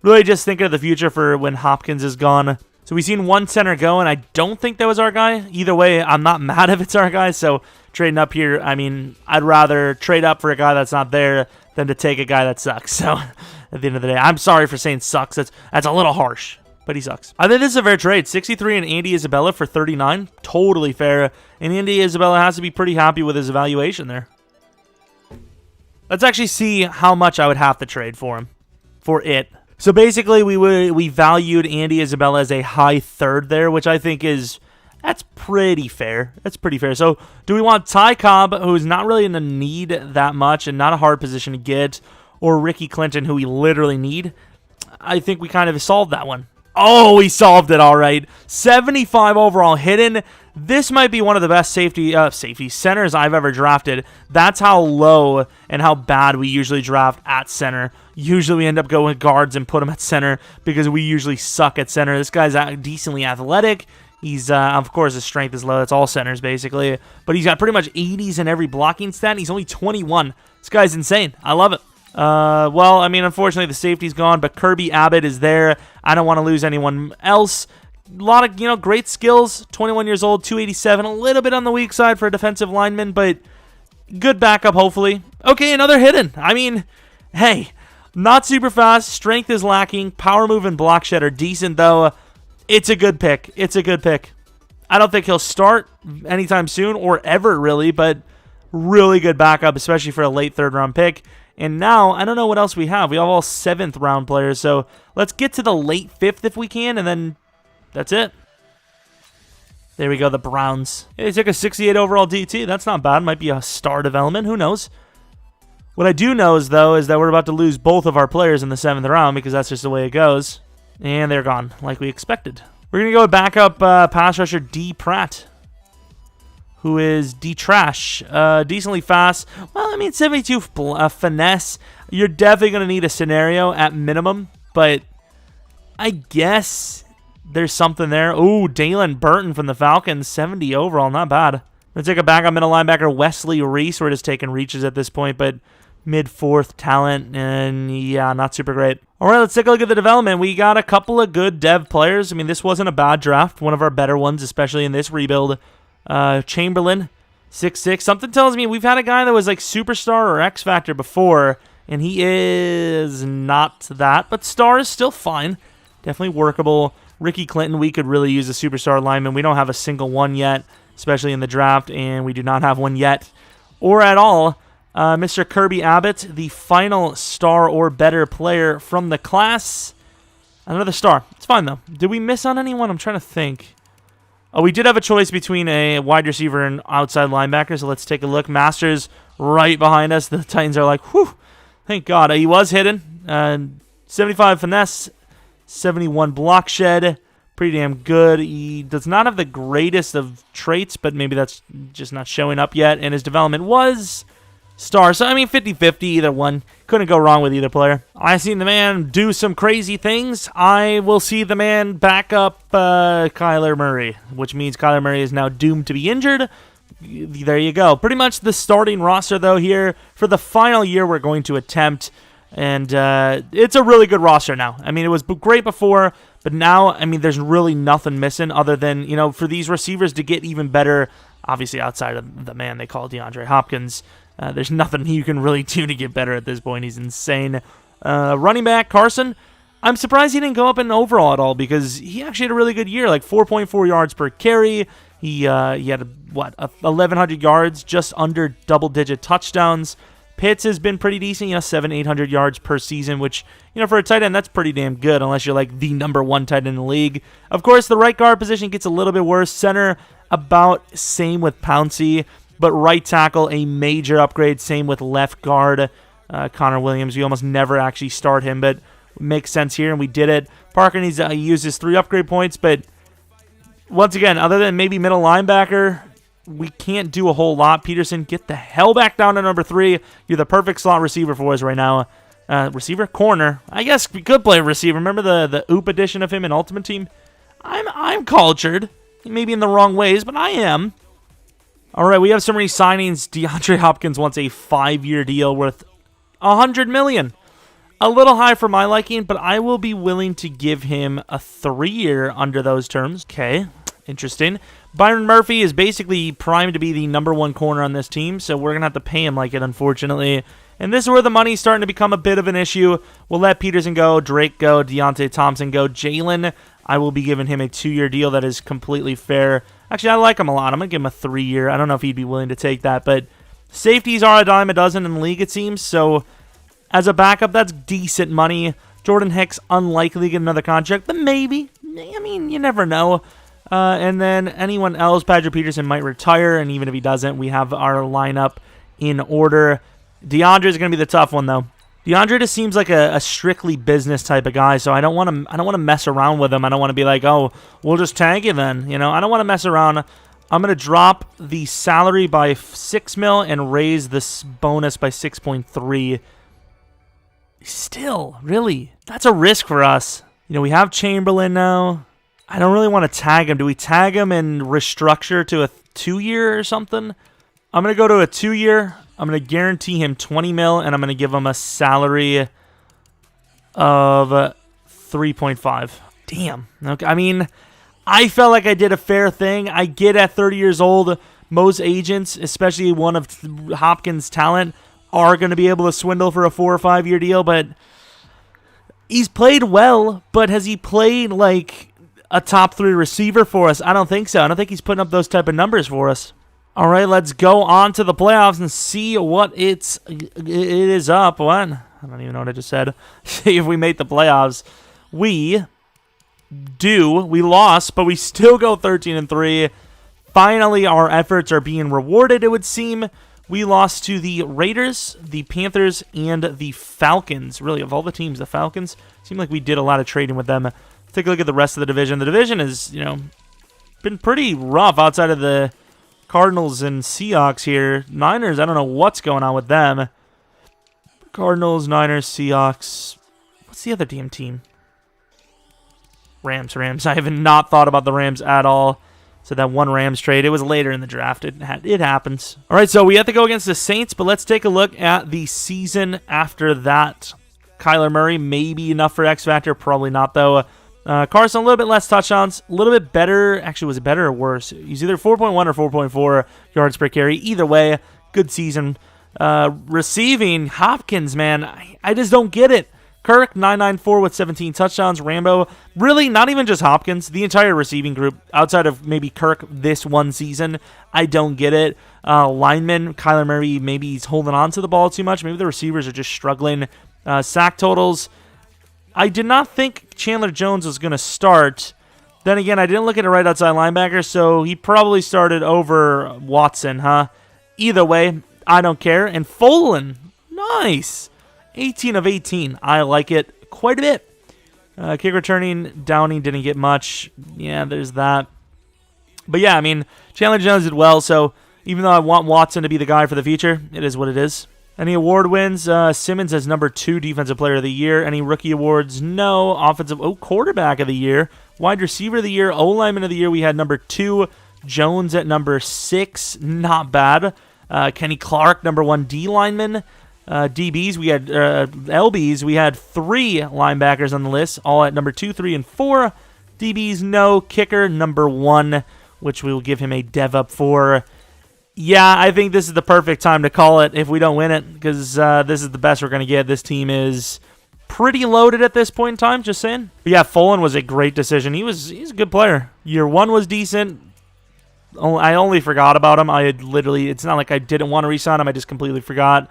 Really just thinking of the future for when Hopkins is gone. So we've seen one center go, and I don't think that was our guy. Either way, I'm not mad if it's our guy, so trading up here, I mean, I'd rather trade up for a guy that's not there than to take a guy that sucks. So at the end of the day, I'm sorry for saying sucks. That's a little harsh, but he sucks. I think this is a fair trade. 63 and Andy Isabella for 39. Totally fair. And Andy Isabella has to be pretty happy with his evaluation there. Let's actually see how much I would have to trade for him. For it. So basically, we valued Andy Isabella as a high third there, which I think that's pretty fair. That's pretty fair. So do we want Ty Cobb, who's not really in the need that much and not a hard position to get, or Ricky Clinton, who we literally need? I think we kind of solved that one. Oh, we solved it all right. 75 overall hidden. This might be one of the best safety centers I've ever drafted. That's how low and how bad we usually draft at center. Usually we end up going with guards and put them at center because we usually suck at center. This guy's decently athletic. He's, of course, his strength is low. That's all centers, basically. But he's got pretty much 80s in every blocking stat. He's only 21. This guy's insane. I love it. Well, I mean, unfortunately, the safety's gone, but Kirby Abbott is there. I don't want to lose anyone else. A lot of, great skills. 21 years old, 287. A little bit on the weak side for a defensive lineman, but good backup, hopefully. Okay, another hidden. I mean, hey, not super fast. Strength is lacking. Power move and block shed are decent, though. It's a good pick. It's a good pick. I don't think he'll start anytime soon or ever, really, but really good backup, especially for a late third-round pick. And now, I don't know what else we have. We have all 7th-round players, so let's get to the late 5th if we can, and then that's it. There we go, the Browns. Yeah, they took a 68 overall DT. That's not bad. Might be a star development. Who knows? What I do know is that we're about to lose both of our players in the 7th round because that's just the way it goes. And they're gone, like we expected. We're going to go with backup pass rusher D. Pratt, who is D-Trash. Decently fast. Well, I mean, 72 finesse. You're definitely going to need a scenario at minimum, but I guess there's something there. Ooh, Dalen Burton from the Falcons, 70 overall. Not bad. I'm going to take a backup middle linebacker, Wesley Reese. We're just taking reaches at this point, but mid-4th talent, and yeah, not super great. All right, let's take a look at the development. We got a couple of good dev players. I mean, this wasn't a bad draft. One of our better ones, especially in this rebuild. Chamberlain, 6'6". Something tells me we've had a guy that was like superstar or X Factor before, and he is not that, but star is still fine. Definitely workable. Ricky Clinton, we could really use a superstar lineman. We don't have a single one yet, especially in the draft, and we do not have one yet or at all. Mr. Kirby Abbott, the final star or better player from the class. Another star. It's fine, though. Did we miss on anyone? I'm trying to think. Oh, we did have a choice between a wide receiver and outside linebacker, so let's take a look. Masters right behind us. The Titans are like, whew, thank God. He was hidden. 75 finesse, 71 block shed. Pretty damn good. He does not have the greatest of traits, but maybe that's just not showing up yet, and his development was star. So, I mean, 50-50, either one. Couldn't go wrong with either player. I've seen the man do some crazy things. I will see the man back up Kyler Murray, which means Kyler Murray is now doomed to be injured. There you go. Pretty much the starting roster, though, here for the final year we're going to attempt. And it's a really good roster now. I mean, it was great before, but now, I mean, there's really nothing missing other than, for these receivers to get even better, obviously outside of the man they call DeAndre Hopkins. There's nothing you can really do to get better at this point. He's insane. Running back, Carson. I'm surprised he didn't go up in overall at all because he actually had a really good year, like 4.4 yards per carry. He had, 1,100 yards, just under double-digit touchdowns. Pitts has been pretty decent, 700-800 yards per season, which, for a tight end, that's pretty damn good, unless you're like the number one tight end in the league. Of course, the right guard position gets a little bit worse. Center, about same with Pouncey. But right tackle, a major upgrade. Same with left guard, Connor Williams. We almost never actually start him, but it makes sense here, and we did it. Parker needs to use his 3 upgrade points, but once again, other than maybe middle linebacker, we can't do a whole lot. Peterson, get the hell back down to number 3. You're the perfect slot receiver for us right now. Receiver, corner. I guess we could play receiver. Remember the OOP edition of him in Ultimate Team? I'm cultured. Maybe in the wrong ways, but I am. All right, we have some re-signings. DeAndre Hopkins wants a 5-year deal worth $100 million. A little high for my liking, but I will be willing to give him a 3-year under those terms. Okay, interesting. Byron Murphy is basically primed to be the #1 corner on this team, so we're going to have to pay him like it, unfortunately. And this is where the money's starting to become a bit of an issue. We'll let Peterson go, Drake go, Deontay Thompson go. Jalen, I will be giving him a 2-year deal that is completely fair. Actually, I like him a lot. I'm going to give him a 3-year. I don't know if he'd be willing to take that, but safeties are a dime a dozen in the league, it seems, so as a backup, that's decent money. Jordan Hicks, unlikely to get another contract, but maybe. I mean, you never know. And then anyone else, Patrick Peterson might retire, and even if he doesn't, we have our lineup in order. DeAndre is going to be the tough one, though. DeAndre just seems like a strictly business type of guy, so I don't want to mess around with him. I don't want to be like, oh, we'll just tag you then. You know, I don't want to mess around. I'm going to drop the salary by $6 million and raise this bonus by 6.3. Still, really, that's a risk for us. You know, we have Chamberlain now. I don't really want to tag him. Do we tag him and restructure to a 2-year or something? I'm going to go to a 2-year. I'm going to guarantee him $20 million, and I'm going to give him a salary of 3.5. Damn. Okay. I mean, I felt like I did a fair thing. I get at 30 years old, most agents, especially one of Hopkins' talent, are going to be able to swindle for a 4 or 5 year deal, but he's played well, but has he played like a top 3 receiver for us? I don't think so. I don't think he's putting up those type of numbers for us. All right, let's go on to the playoffs and see what it is up. What? I don't even know what I just said. See if we make the playoffs. We lost, but we still go 13-3. Finally, our efforts are being rewarded, it would seem. We lost to the Raiders, the Panthers, and the Falcons. Really, of all the teams, the Falcons, seemed like we did a lot of trading with them. Let's take a look at the rest of the division. The division has, you know, been pretty rough outside of the Cardinals and Seahawks here. Niners, I don't know what's going on with them. Cardinals, Niners, Seahawks. What's the other damn team? Rams. I have not thought about the Rams at all. So that one Rams trade, it was later in the draft. It happens. All right, so we have to go against the Saints, but let's take a look at the season after that. Kyler Murray, maybe enough for X Factor. Probably not, though. Carson, a little bit less touchdowns. A little bit better. Actually, was it better or worse? He's either 4.1 or 4.4 yards per carry. Either way, good season. Receiving, Hopkins, man, I just don't get it. Kirk, 994 with 17 touchdowns. Rambo, really not even just Hopkins. The entire receiving group, outside of maybe Kirk this one season, I don't get it. Lineman, Kyler Murray, maybe he's holding on to the ball too much. Maybe the receivers are just struggling. Sack totals, I did not think Chandler Jones was going to start. Then again, I didn't look at a right outside linebacker, so he probably started over Watson, huh? Either way, I don't care. And Follin, nice. 18 of 18. I like it quite a bit. Kick returning, Downing didn't get much. Yeah, there's that. But yeah, I mean, Chandler Jones did well, so even though I want Watson to be the guy for the future, it is what it is. Any award wins? Simmons as #2 Defensive Player of the Year. Any rookie awards? No. Quarterback of the Year. Wide Receiver of the Year. O-Lineman of the Year, we had #2. Jones at #6. Not bad. Kenny Clark, #1 D-Lineman. DBs, we had LBs, we had 3 linebackers on the list, all at #2, 3, and 4. DBs, no. Kicker, #1, which we will give him a dev up for. Yeah, I think this is the perfect time to call it if we don't win it, because this is the best we're going to get. This team is pretty loaded at this point in time, just saying. But yeah, Follin was a great decision. He's a good player. Year 1 was decent. I only forgot about him. It's not like I didn't want to re-sign him. I just completely forgot.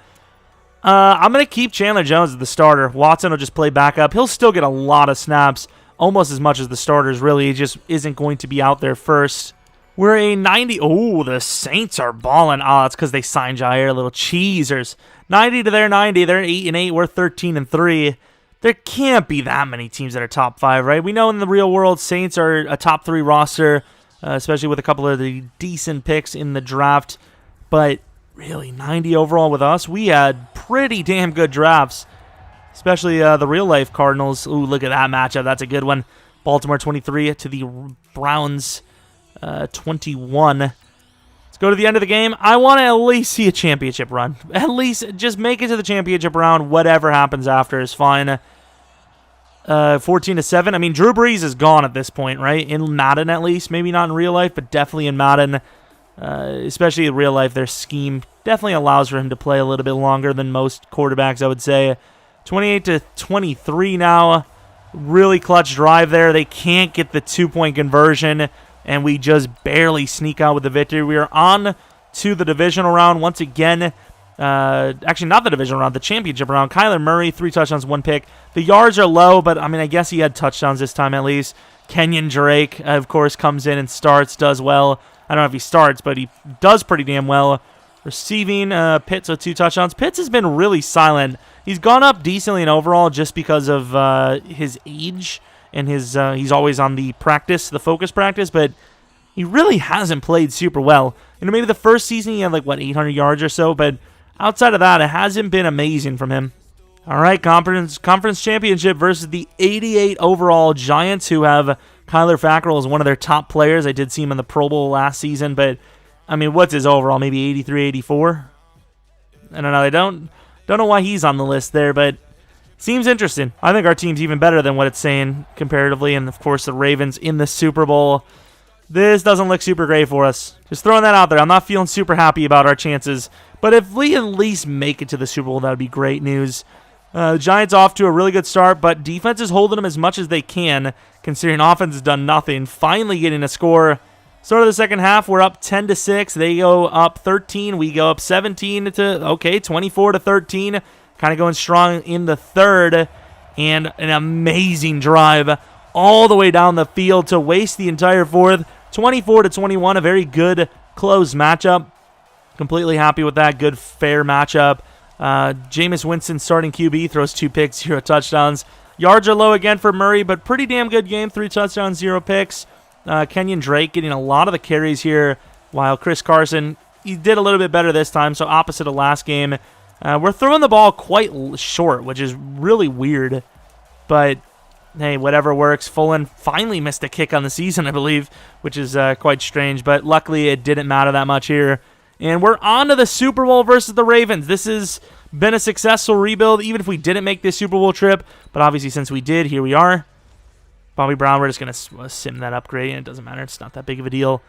I'm going to keep Chandler Jones as the starter. Watson will just play backup. He'll still get a lot of snaps, almost as much as the starters, really. He just isn't going to be out there first. We're a 90. Oh, the Saints are balling. Oh, it's because they signed Jair, little cheesers. 90 to their 90. They're 8-8. We're 13-3. There can't be that many teams that are top 5, right? We know in the real world, Saints are a top 3 roster, especially with a couple of the decent picks in the draft. But really, 90 overall with us. We had pretty damn good drafts, especially the real-life Cardinals. Ooh, look at that matchup. That's a good one. Baltimore 23 to the Browns 21. Let's go to the end of the game. I want to at least see a championship run. At least just make it to the championship round. Whatever happens after is fine. 14-7. I mean, Drew Brees is gone at this point, right? In Madden, at least. Maybe not in real life, but definitely in Madden. Especially in real life, their scheme definitely allows for him to play a little bit longer than most quarterbacks, I would say. 28-23 now. Really clutch drive there. They can't get the 2-point conversion, and we just barely sneak out with the victory. We are on to the divisional round once again. Actually, not the divisional round, the championship round. Kyler Murray, 3 touchdowns, 1 pick. The yards are low, but, I mean, I guess he had touchdowns this time at least. Kenyon Drake, of course, comes in and starts, does well. I don't know if he starts, but he does pretty damn well. Receiving, Pitts with 2 touchdowns. Pitts has been really silent. He's gone up decently in overall just because of his age and his he's always on the focus practice, but he really hasn't played super well. You know, maybe the first season he had 800 yards or so, but outside of that, it hasn't been amazing from him. All right, conference championship versus the 88 overall Giants, who have Kyler Fackrell as one of their top players. I did see him in the Pro Bowl last season, but I mean, what's his overall? Maybe 83, 84? I don't know. I don't know why he's on the list there, but seems interesting. I think our team's even better than what it's saying comparatively, and of course the Ravens in the Super Bowl. This doesn't look super great for us. Just throwing that out there. I'm not feeling super happy about our chances, but if we at least make it to the Super Bowl, that would be great news. Giants off to a really good start, but defense is holding them as much as they can, considering offense has done nothing. Finally getting a score. Start of the second half, we're up 10-6. They go up 13. We go up 17 to 24-13. Kind of going strong in the third, and an amazing drive all the way down the field to waste the entire fourth. 24-21, a very good close matchup. Completely happy with that. Good, fair matchup. Jameis Winston, starting QB, throws 2 picks, 0 touchdowns. Yards are low again for Murray, but pretty damn good game. 3 touchdowns, 0 picks. Kenyon Drake getting a lot of the carries here, while Chris Carson, he did a little bit better this time, so opposite of last game. We're throwing the ball quite short, which is really weird, but hey, whatever works. Fullen finally missed a kick on the season, I believe, which is quite strange, but luckily it didn't matter that much here. And we're on to the Super Bowl versus the Ravens. This has been a successful rebuild, even if we didn't make this Super Bowl trip, but obviously since we did, here we are. Bobby Brown, we're just going to sim that upgrade, and it doesn't matter. It's not that big of a deal.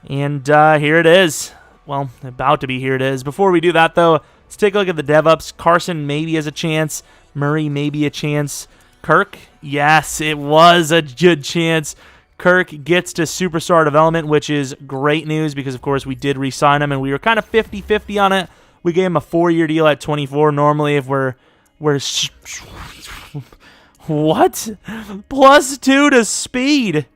And here it is. Well, about to be here it is. Before we do that, though, let's take a look at the dev-ups. Carson maybe has a chance. Murray maybe a chance. Kirk, yes, it was a good chance. Kirk gets to superstar development, which is great news because, of course, we did re-sign him, and we were kind of 50-50 on it. We gave him a 4-year deal at 24. Normally, if we're what? +2 to speed.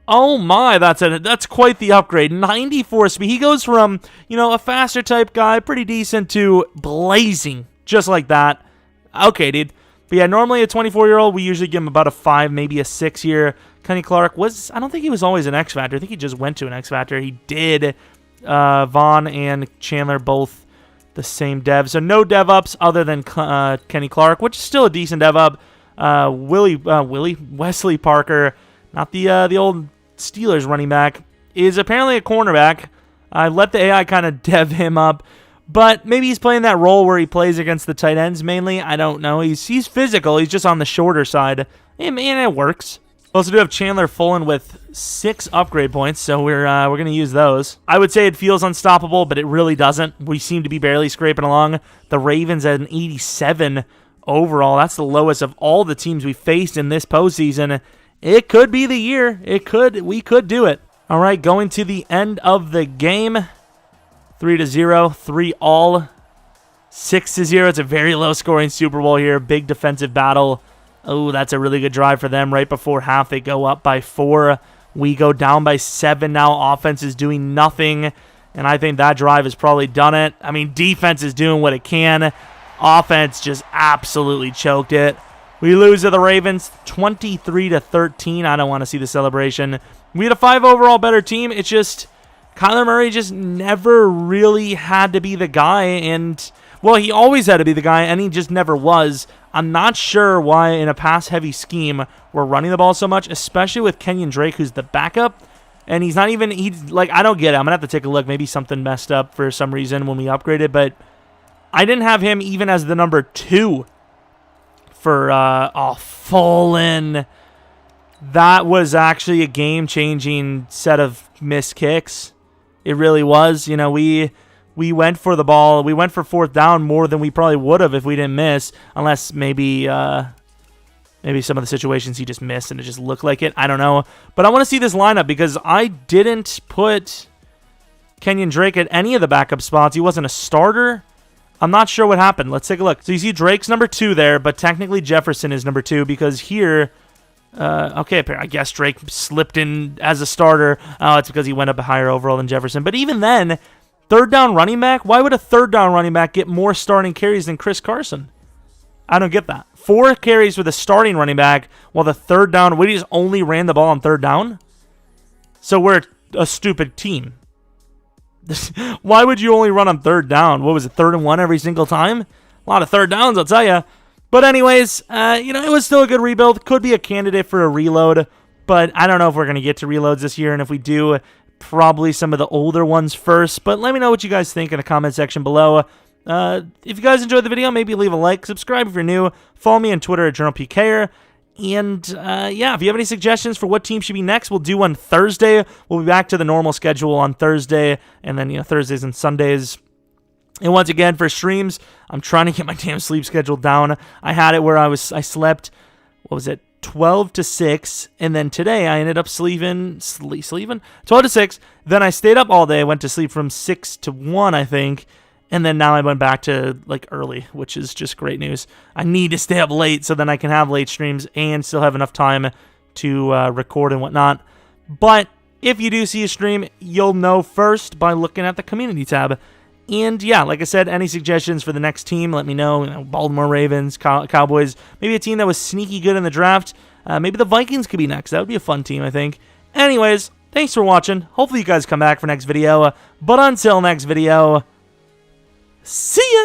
Oh my, that's quite the upgrade. 94 speed. He goes from, a faster type guy, pretty decent, to blazing, just like that. Okay, dude. But yeah, normally a 24-year-old, we usually give him about a 5, maybe a 6 year. Kenny Clark I don't think he was always an X Factor. I think he just went to an X Factor. He did. Vaughn and Chandler both the same dev. So no dev ups other than Kenny Clark, which is still a decent dev up. Wesley Parker, not the old Steelers running back, is apparently a cornerback. I let the AI kind of dev him up, but maybe he's playing that role where he plays against the tight ends mainly. I don't know. He's physical. He's just on the shorter side, and it works. We also do have Chandler Fullen with 6 upgrade points, so we're going to use those. I would say it feels unstoppable, but it really doesn't. We seem to be barely scraping along. The Ravens at an 87 overall. That's the lowest of all the teams we faced in this postseason. It could be the year. We could do it. All right, going to the end of the game. 3-0, 3-all, 6-0. It's a very low-scoring Super Bowl here. Big defensive battle. Oh, that's a really good drive for them. Right before half, they go up by 4. We go down by 7 now. Offense is doing nothing, and I think that drive has probably done it. I mean, defense is doing what it can. Offense just absolutely choked it. We lose to the Ravens 23-13. I don't want to see the celebration. We had a 5 overall better team. It's just Kyler Murray just never really had to be the guy, and well, he always had to be the guy, and he just never was. I'm not sure why in a pass-heavy scheme we're running the ball so much, especially with Kenyon Drake, who's the backup. And he's not even, like, I don't get it. I'm going to have to take a look. Maybe something messed up for some reason when we upgraded, but I didn't have him even as the number 2 for, Fallen. That was actually a game-changing set of missed kicks. It really was. You know, we went for the ball. We went for 4th down more than we probably would have if we didn't miss, unless maybe maybe some of the situations he just missed and it just looked like it. I don't know. But I want to see this lineup because I didn't put Kenyon Drake at any of the backup spots. He wasn't a starter. I'm not sure what happened. Let's take a look. So you see Drake's number 2 there, but technically Jefferson is number 2 because here... okay, I guess Drake slipped in as a starter. Oh, it's because he went up higher overall than Jefferson. But even then, 3rd down running back? Why would a 3rd down running back get more starting carries than Chris Carson? I don't get that. 4 carries for the starting running back, while the 3rd down, we just only ran the ball on 3rd down? So we're a stupid team. Why would you only run on 3rd down? What was it, 3rd and 1 every single time? A lot of 3rd downs, I'll tell you. But anyways, you know, it was still a good rebuild. Could be a candidate for a reload, but I don't know if we're going to get to reloads this year, and if we do, probably some of the older ones first. But let me know what you guys think in the comment section below. If you guys enjoyed the video, maybe leave a like, subscribe if you're new, follow me on Twitter at Jeromepkr, and yeah, if you have any suggestions for what team should be next, we'll do one Thursday. We'll be back to the normal schedule on Thursday, and then, you know, Thursdays and Sundays. And once again, for streams, I'm trying to get my damn sleep schedule down. I had it where I slept, what was it, 12 to 6, and then today I ended up sleeping 12 to 6. Then I stayed up all day. I went to sleep from 6 to 1, I think, and then now I went back to, like, early, which is just great news. I need to stay up late so then I can have late streams and still have enough time to record and whatnot. But if you do see a stream, you'll know first by looking at the community tab. And yeah, like I said, any suggestions for the next team, let me know. You know, Baltimore Ravens, Cowboys, maybe a team that was sneaky good in the draft. Maybe the Vikings could be next. That would be a fun team, I think. Anyways, thanks for watching. Hopefully you guys come back for next video. But until next video, see ya!